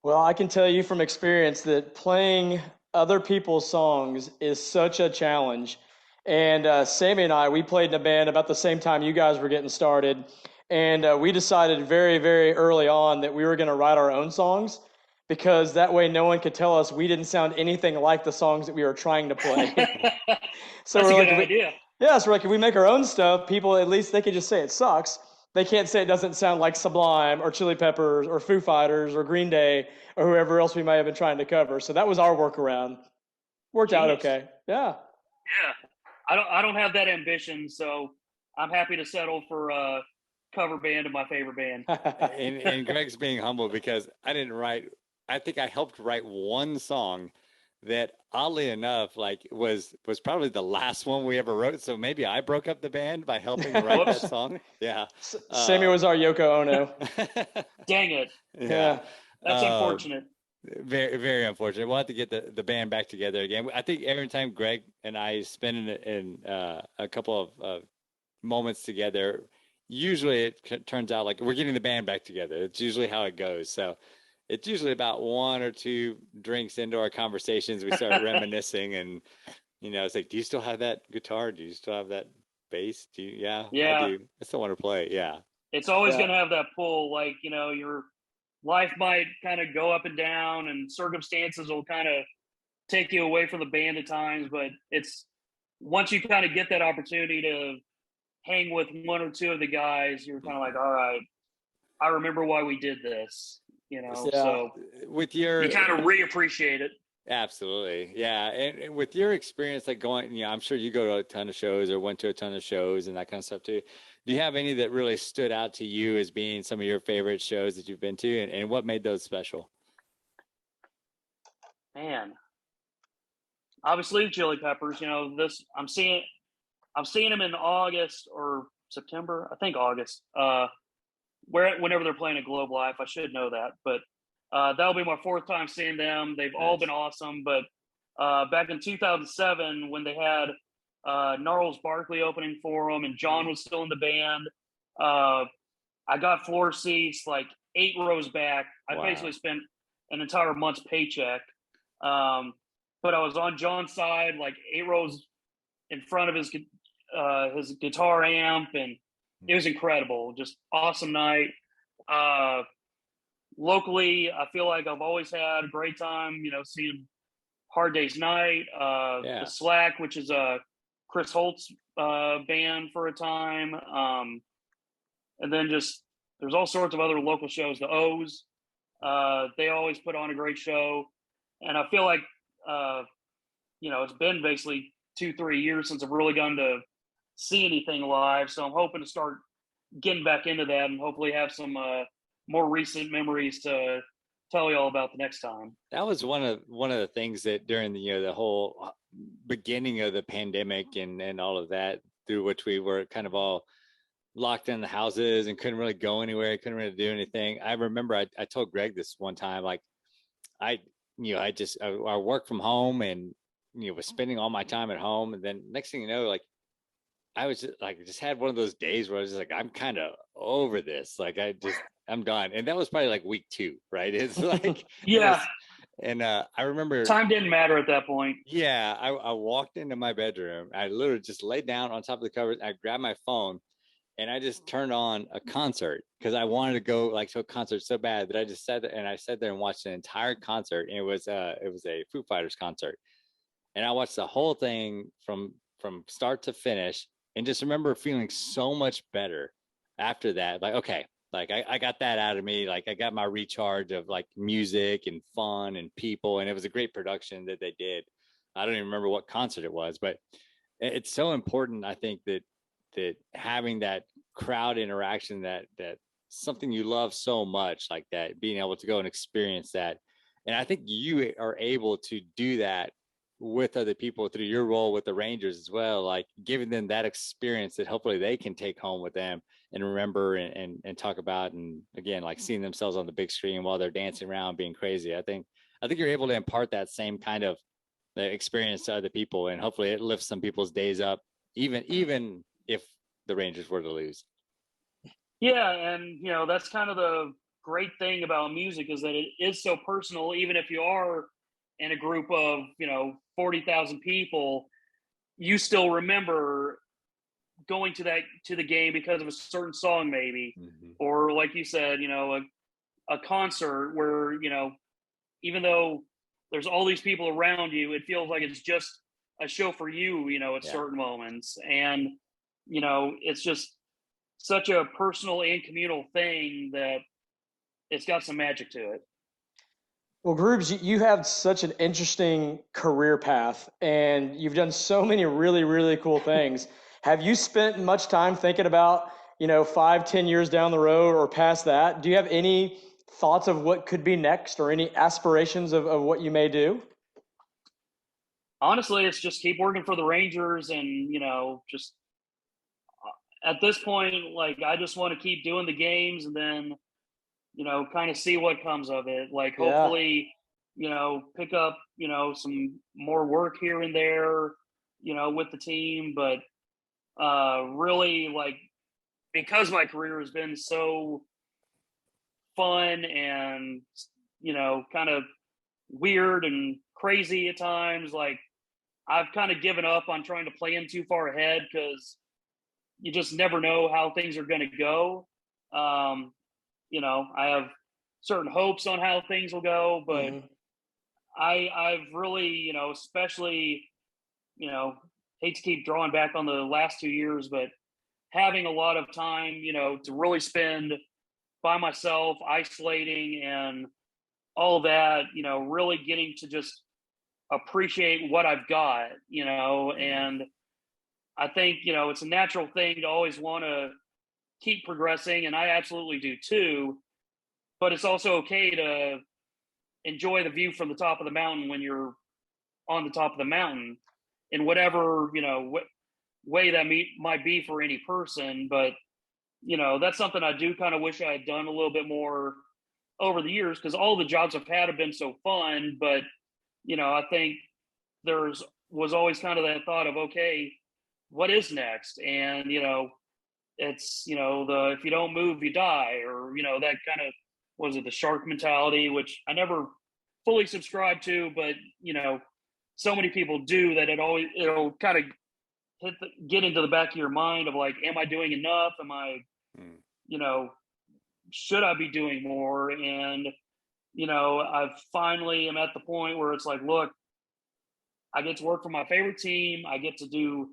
Well, I can tell you from experience that playing other people's songs is such a challenge. And Sammy and I, we played in a band about the same time you guys were getting started. And we decided very, very early on that we were going to write our own songs, because that way no one could tell us we didn't sound anything like the songs that we were trying to play. So that's we're a good idea. Yeah, so like if we make our own stuff, people, at least they can just say it sucks. They can't say it doesn't sound like Sublime or Chili Peppers or Foo Fighters or Green Day or whoever else we might have been trying to cover. So that was our workaround. Worked out okay. Yeah. Yeah. I don't have that ambition, so I'm happy to settle for a cover band of my favorite band. and Greg's being humble, because I think I helped write one song that, oddly enough, like was probably the last one we ever wrote. So maybe I broke up the band by helping write that song. Yeah. Sammy was our Yoko Ono. Dang it. Yeah. That's unfortunate. Very, very unfortunate. We'll have to get the band back together again. I think every time Greg and I spend in a couple of moments together, usually it turns out like we're getting the band back together. It's usually how it goes. So it's usually about one or two drinks into our conversations, we start reminiscing, and it's like, do you still have that guitar? Do you still have that bass? Yeah, I do. I still want to play. Yeah. It's always going to have that pull. Like, your life might kind of go up and down, and circumstances will kind of take you away from the band at times. But it's once you kind of get that opportunity to hang with one or two of the guys, you're kind of like, all right, I remember why we did this. So with you kind of reappreciate it. Absolutely. Yeah. And with your experience, like going, I'm sure you go to a ton of shows or went to a ton of shows and that kind of stuff too. Do you have any that really stood out to you as being some of your favorite shows that you've been to, and what made those special? Man, obviously Chili Peppers, I'm seeing them in August or September, I think August, whenever they're playing at Globe Life. I should know that, but that'll be my fourth time seeing them. They've all been awesome. But back in 2007, when they had Gnarls Barkley opening for them, and John was still in the band, I got floor seats like 8 rows back. I basically spent an entire month's paycheck. But I was on John's side, like 8 rows in front of his guitar amp, and it was incredible. Just awesome night. Locally, I feel like I've always had a great time, seeing Hard Day's Night, the Slack, which is Chris Holt's band for a time. And then just, there's all sorts of other local shows. The O's, they always put on a great show. And I feel like, it's been basically 2-3 years since I've really gone to see anything live. So I'm hoping to start getting back into that and hopefully have some more recent memories to tell you all about the next time. That was one of the things that during the the whole beginning of the pandemic and all of that, through which we were kind of all locked in the houses and couldn't really go anywhere, couldn't really do anything. I remember I told Greg this one time, like I work from home and was spending all my time at home, and then next thing you know, like I was just had one of those days where I was just like, I'm kind of over this. Like I'm done. And that was probably like week 2, right? It's like, yeah. I remember time didn't matter at that point. Yeah. I walked into my bedroom. I literally just laid down on top of the covers. I grabbed my phone and I just turned on a concert because I wanted to go like to a concert so bad that I just sat there and watched an entire concert. And it was a Foo Fighters concert. And I watched the whole thing from start to finish, and just remember feeling so much better after that. Like, okay, like I got that out of me. Like I got my recharge of like music and fun and people. And it was a great production that they did. I don't even remember what concert it was, but it's so important. I think that having that crowd interaction, that something you love so much, like that, being able to go and experience that. And I think you are able to do that with other people through your role with the Rangers as well, like giving them that experience that hopefully they can take home with them and remember and talk about, and again, like seeing themselves on the big screen while they're dancing around being crazy. I think you're able to impart that same kind of experience to other people, and hopefully it lifts some people's days up, even if the Rangers were to lose. Yeah, and that's kind of the great thing about music, is that it is so personal. Even if you are in a group of 40,000 people, you still remember going to the game because of a certain song, maybe, or like you said, a concert where even though there's all these people around you, it feels like it's just a show for you, at certain moments. And it's just such a personal and communal thing that it's got some magic to it. Well, Grubes, you have such an interesting career path, and you've done so many really, really cool things. Have you spent much time thinking about, 5-10 years down the road or past that? Do you have any thoughts of what could be next, or any aspirations of what you may do? Honestly, it's just keep working for the Rangers, and just at this point, like, I just want to keep doing the games, and then kind of see what comes of it. Like, hopefully, pick up, some more work here and there, with the team. But really, like, because my career has been so fun and, kind of weird and crazy at times, like, I've kind of given up on trying to plan too far ahead, because you just never know how things are going to go. I have certain hopes on how things will go, but I've really, especially, hate to keep drawing back on the last 2 years, but having a lot of time, to really spend by myself, isolating and all that, really getting to just appreciate what I've got, and I think, it's a natural thing to always want to keep progressing, and I absolutely do too. But it's also okay to enjoy the view from the top of the mountain when you're on the top of the mountain, in whatever way that might be for any person. But that's something I do kind of wish I had done a little bit more over the years, because all the jobs I've had have been so fun. But I think was always kind of that thought of, okay, what is next? And it's if you don't move, you die, or that kind of, was it the shark mentality, which I never fully subscribe to, but so many people do, that it'll kind of get into the back of your mind of like, am I doing enough? Am I should I be doing more? And I finally am at the point where it's like, look, I get to work for my favorite team. I get to do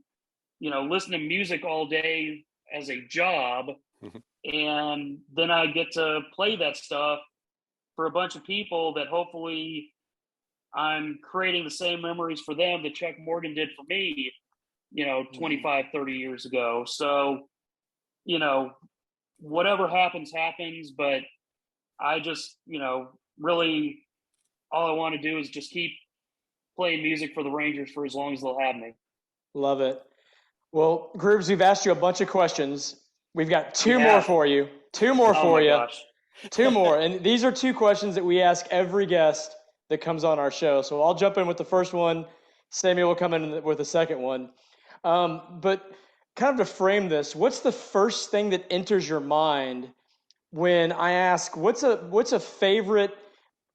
listen to music all day as a job. And then I get to play that stuff for a bunch of people that hopefully I'm creating the same memories for them that Chuck Morgan did for me, 25, 30 years ago. So, whatever happens, but I just, really all I want to do is just keep playing music for the Rangers for as long as they'll have me. Love it. Well, Grubes, we've asked you a bunch of questions. We've got two more for you. Two more for you. Gosh. Two more. And these are two questions that we ask every guest that comes on our show. So I'll jump in with the first one. Sammy will come in with the second one. But kind of to frame this, what's the first thing that enters your mind when I ask, what's a favorite,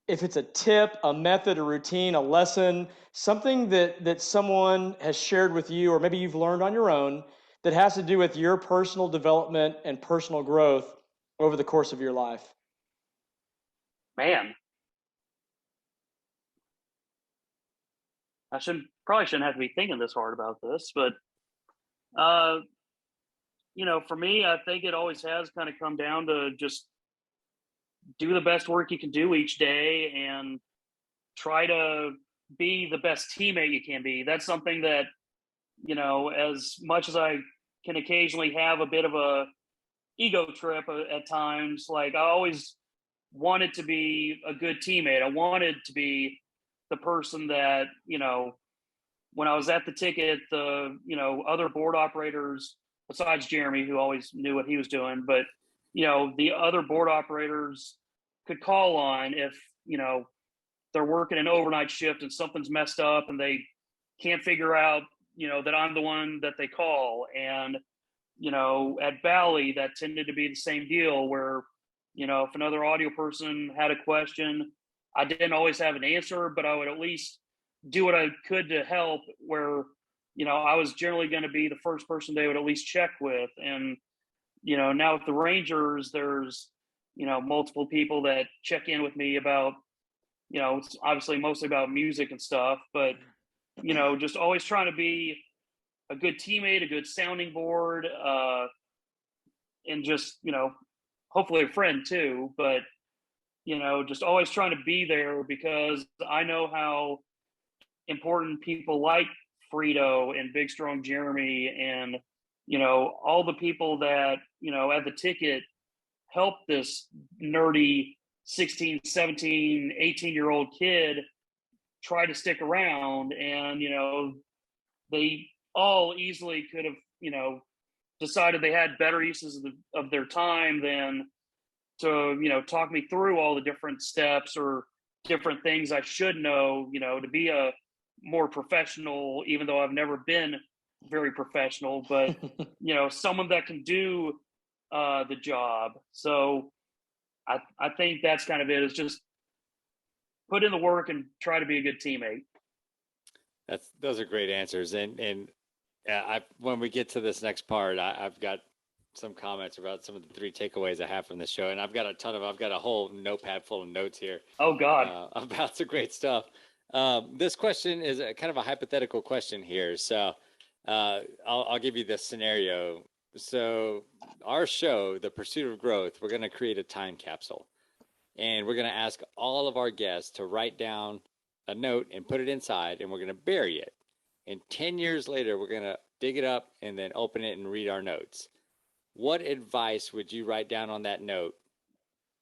if it's a tip, a method, a routine, a lesson, something that someone has shared with you, or maybe you've learned on your own that has to do with your personal development and personal growth over the course of your life? Man, I probably shouldn't have to be thinking this hard about this, but for me, I think it always has kind of come down to just do the best work you can do each day and try to be the best teammate you can be. That's something that, as much as I can occasionally have a bit of a ego trip at times, like I always wanted to be a good teammate. I wanted to be the person that, when I was at the ticket, the, other board operators, besides Jeremy, who always knew what he was doing, but, the other board operators could call on if, they're working an overnight shift and something's messed up and they can't figure out, that I'm the one that they call. And, at Bally, that tended to be the same deal where, if another audio person had a question, I didn't always have an answer, but I would at least do what I could to help, where, I was generally going to be the first person they would at least check with. And, now with the Rangers, there's, multiple people that check in with me about, it's obviously mostly about music and stuff, but, just always trying to be a good teammate, a good sounding board, and just, hopefully a friend too, but, just always trying to be there, because I know how important people like Frito and Big Strong Jeremy and, all the people that, at the ticket help this nerdy 16, 17, 18-year-old kid try to stick around. And, they all easily could have, decided they had better uses of their time than to, talk me through all the different steps or different things I should know, to be a more professional, even though I've never been very professional, but, someone that can do the job. So I think that's kind of it, is just put in the work and try to be a good teammate. Those are great answers. And when we get to this next part, I've got some comments about some of the 3 takeaways I have from this show. And I've got a whole notepad full of notes here. Oh God. About some great stuff. This question is kind of a hypothetical question here. So I'll give you this scenario. So our show, The Pursuit of Growth, we're going to create a time capsule, and we're going to ask all of our guests to write down a note and put it inside, and we're going to bury it. And 10 years later, we're going to dig it up and then open it and read our notes. What advice would you write down on that note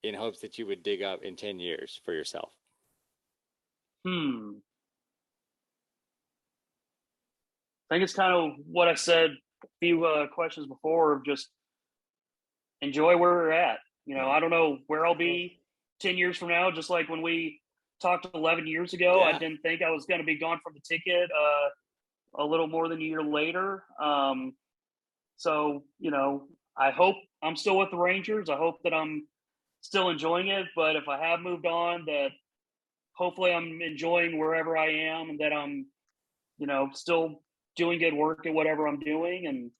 in hopes that you would dig up in 10 years for yourself? I think it's kind of what I said a few questions before, of just enjoy where we're at. I don't know where I'll be 10 years from now. Just like when we talked 11 years ago, I didn't think I was going to be gone from the ticket a little more than a year later. So, I hope I'm still with the Rangers. I hope that I'm still enjoying it. But if I have moved on, that hopefully I'm enjoying wherever I am, and that I'm, still doing good work at whatever I'm doing and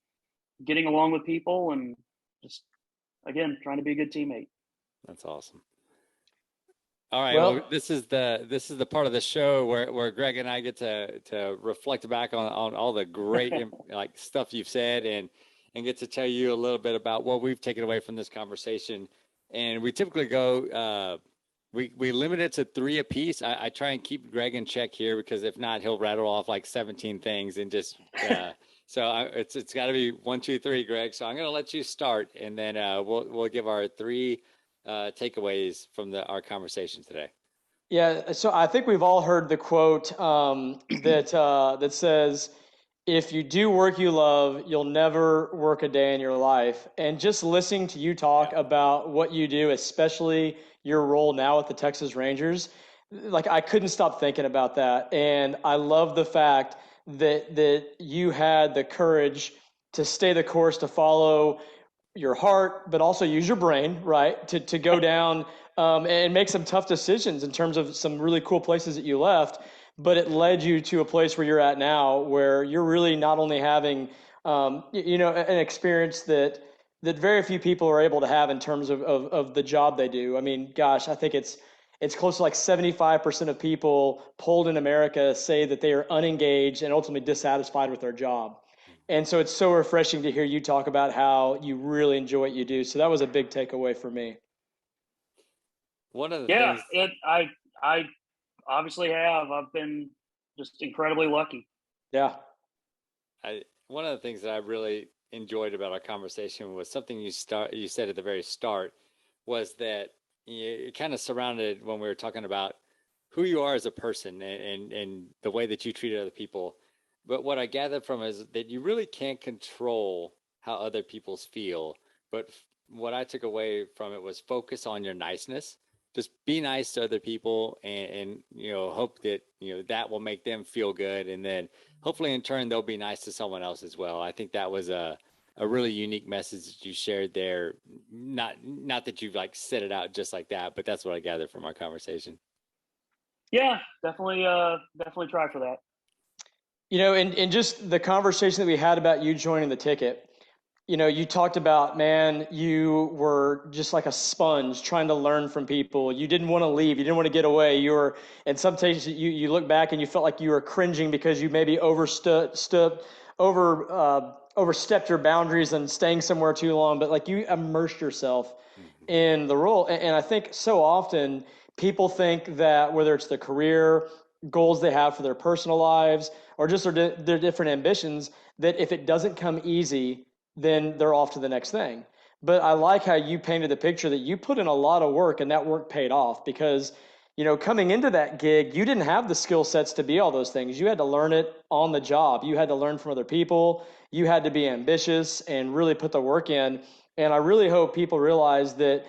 getting along with people, and just, again, trying to be a good teammate. That's awesome. All right. Well, this is the part of the show where Greg and I get to reflect back on all the great stuff you've said, and get to tell you a little bit about what we've taken away from this conversation. And we typically go, we limit it to 3 apiece. I try and keep Greg in check here, because if not, he'll rattle off like 17 things and just So it's got to be 1, 2, 3, Greg. So I'm going to let you start, and then we'll give our 3 takeaways from our conversation today. Yeah, so I think we've all heard the quote that says, "If you do work you love, you'll never work a day in your life." And just listening to you talk about what you do, especially your role now at the Texas Rangers, like I couldn't stop thinking about that. And I love the fact that you had the courage to stay the course, to follow your heart, but also use your brain, right? To go down and make some tough decisions in terms of some really cool places that you left, but it led you to a place where you're at now, where you're really not only having, an experience that very few people are able to have in terms of the job they do. I mean, gosh, I think it's close to like 75% of people polled in America say that they are unengaged and ultimately dissatisfied with their job. And so it's so refreshing to hear you talk about how you really enjoy what you do. So that was a big takeaway for me. One of the things I obviously have. I've been just incredibly lucky. Yeah. One of the things that I really enjoyed about our conversation was something you said at the very start, was that you kind of surrounded when we were talking about who you are as a person and the way that you treat other people. But what I gathered from is that you really can't control how other people feel. But what I took away from it was focus on your niceness. Just be nice to other people, and hope that that will make them feel good, and then hopefully in turn they'll be nice to someone else as well. I think that was a really unique message that you shared there. Not that you've like said it out just like that, but that's what I gathered from our conversation. Yeah, definitely try for that. And just the conversation that we had about you joining the ticket, you talked about, man, you were just like a sponge trying to learn from people. You didn't want to leave. You didn't want to get away. You were, in some cases, you look back and you felt like you were cringing because you maybe overstepped your boundaries and staying somewhere too long, but like you immersed yourself in the role. And I think so often people think that whether it's the career goals they have for their personal lives or just their different ambitions, that if it doesn't come easy, then they're off to the next thing. But I like how you painted the picture that you put in a lot of work and that work paid off because, coming into that gig, you didn't have the skill sets to be all those things. You had to learn it on the job. You had to learn from other people. You had to be ambitious and really put the work in. And I really hope people realize that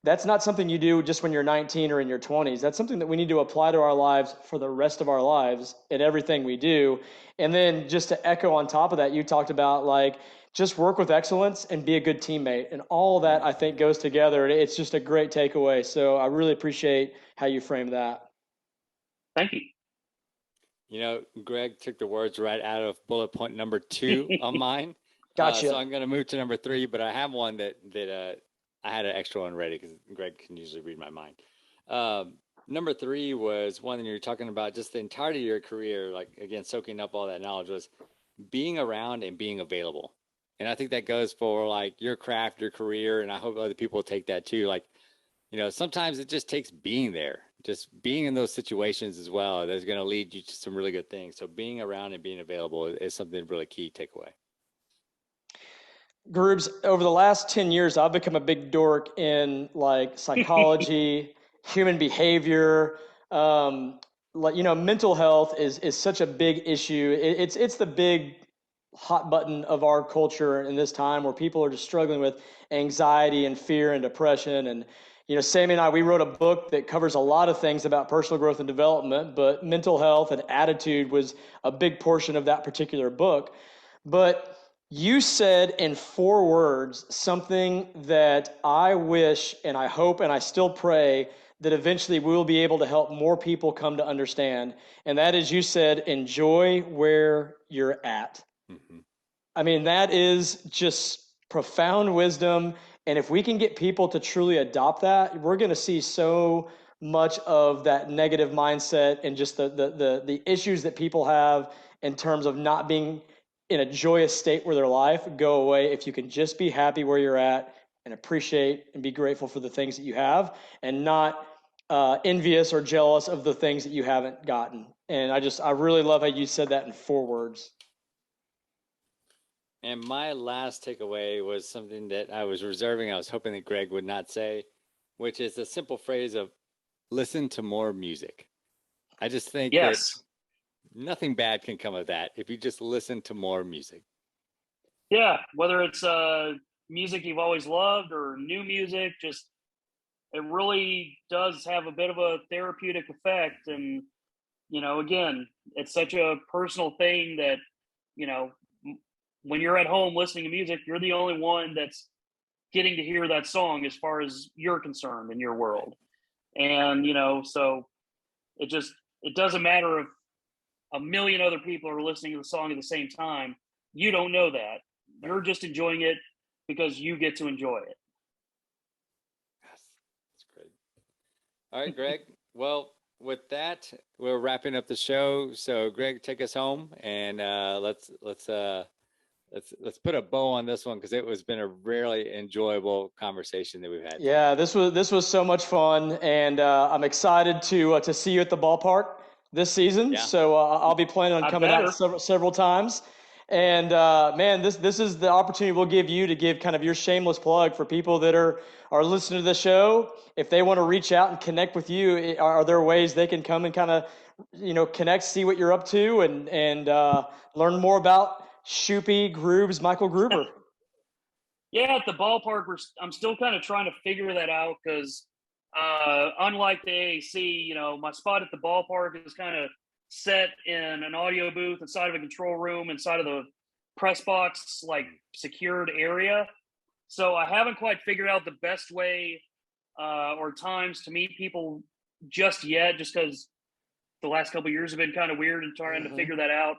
that's not something you do just when you're 19 or in your 20s. That's something that we need to apply to our lives for the rest of our lives in everything we do. And then just to echo on top of that, you talked about like, just work with excellence and be a good teammate. And all that, I think, goes together. It's just a great takeaway. So I really appreciate how you framed that. Thank you. Greg took the words right out of bullet point number 2 on mine. Gotcha. So I'm going to move to number 3, but I have one that I had an extra one ready because Greg can usually read my mind. Number 3 was one that you're talking about just the entirety of your career, like, again, soaking up all that knowledge, was being around and being available. And I think that goes for like your craft, your career, and I hope other people take that too. Like, sometimes it just takes being there, just being in those situations as well. That's going to lead you to some really good things. So being around and being available is something really key takeaway. Grubes, over the last 10 years, I've become a big dork in like psychology, human behavior. Mental health is such a big issue. It's the big hot button of our culture in this time where people are just struggling with anxiety and fear and depression. And, Sammy and I, we wrote a book that covers a lot of things about personal growth and development, but mental health and attitude was a big portion of that particular book. But you said in 4 words something that I wish and I hope and I still pray that eventually we will be able to help more people come to understand. And that is, you said, enjoy where you're at. Mm-hmm. I mean, that is just profound wisdom. And if we can get people to truly adopt that, we're going to see so much of that negative mindset and just the issues that people have in terms of not being in a joyous state where their life go away if you can just be happy where you're at and appreciate and be grateful for the things that you have and not envious or jealous of the things that you haven't gotten. And I really love how you said that in 4 words. And my last takeaway was something that I was reserving. I was hoping that Greg would not say, which is the simple phrase of listen to more music. I just think that Yes. nothing bad can come of that if you just listen to more music. Yeah. Whether it's music you've always loved or new music, just it really does have a bit of a therapeutic effect. And, you know, again, it's such a personal thing that, you know, when you're at home listening to music, you're the only one that's getting to hear that song as far as you're concerned in your world. And, you know, so it doesn't matter if a million other people are listening to the song at the same time. You don't know that. You're just enjoying it because you get to enjoy it. Yes, that's great. All right, Greg. Well, with that, we're wrapping up the show. So, Greg, take us home, and let's put a bow on this one because it was been a really enjoyable conversation that we've had. Yeah, this was so much fun, and I'm excited to see you at the ballpark this season. Yeah. So I'll be planning on coming out several times. And man, this is the opportunity we'll give you to give kind of your shameless plug for people that are listening to the show. If they want to reach out and connect with you, are there ways they can come and kind of, you know, connect, see what you're up to, and learn more about Shoopy, Grubes, Michael Gruber? Yeah, at the ballpark, I'm still kind of trying to figure that out because unlike the AAC, you know, my spot at the ballpark is kind of set in an audio booth inside of a control room, inside of the press box, like secured area. So I haven't quite figured out the best way or times to meet people just yet, just because the last couple of years have been kind of weird and trying to figure that out.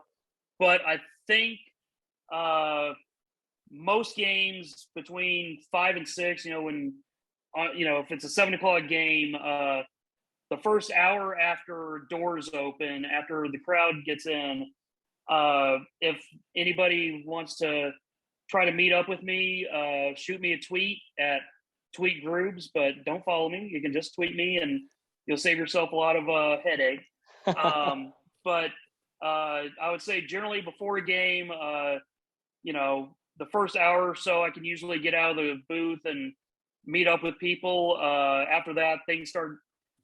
But I think most games between 5 and 6, you know, when, you know, if it's a 7 o'clock game, the first hour after doors open, after the crowd gets in, if anybody wants to try to meet up with me, shoot me a tweet at tweet Grubes, but don't follow me. You can just tweet me and you'll save yourself a lot of headache. But I would say generally before a game, you know, the first hour or so, I can usually get out of the booth and meet up with people. After that, things start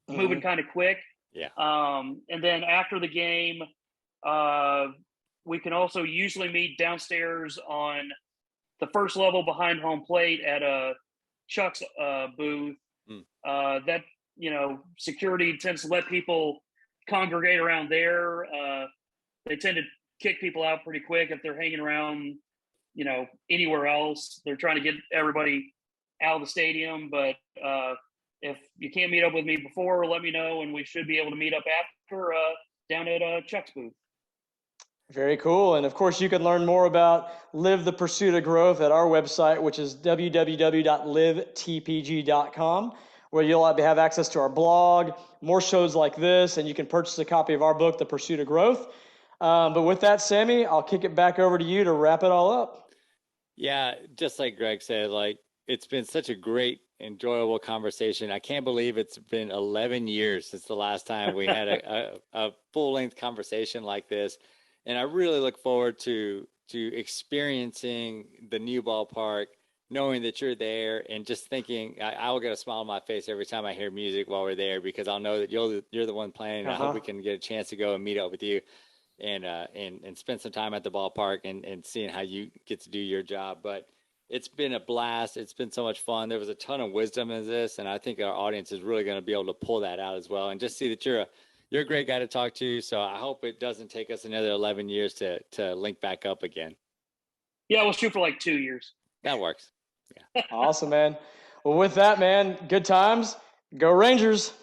moving kind of quick. Yeah. And then after the game, we can also usually meet downstairs on the first level behind home plate at Chuck's booth. That, you know, security tends to let people congregate around there. They tend to kick people out pretty quick if they're hanging around, you know, anywhere else. They're trying to get everybody out of the stadium. But if you can't meet up with me before, let me know, and we should be able to meet up after down at Chuck's booth. Very cool. And of course, you can learn more about Live the Pursuit of Growth at our website, which is www.livetpg.com, where you'll have access to our blog, more shows like this, and you can purchase a copy of our book, The Pursuit of Growth. But with that, Sammy, I'll kick it back over to you to wrap it all up. Yeah, just like Greg said, like, it's been such a great, enjoyable conversation. I can't believe it's been 11 years since the last time we had a full-length conversation like this. And I really look forward to experiencing the new ballpark, knowing that you're there, and just thinking I will get a smile on my face every time I hear music while we're there, because I'll know that you're the one playing. And I hope we can get a chance to go and meet up with you and spend some time at the ballpark and seeing how you get to do your job. But it's been a blast. It's been so much fun. There was a ton of wisdom in this, and I think our audience is really going to be able to pull that out as well, and just see that you're a great guy to talk to. So I hope it doesn't take us another 11 years to link back up again. Yeah, we'll shoot for like 2 years. That works. Yeah. Awesome, man. Well, with that, man, good times. Go Rangers.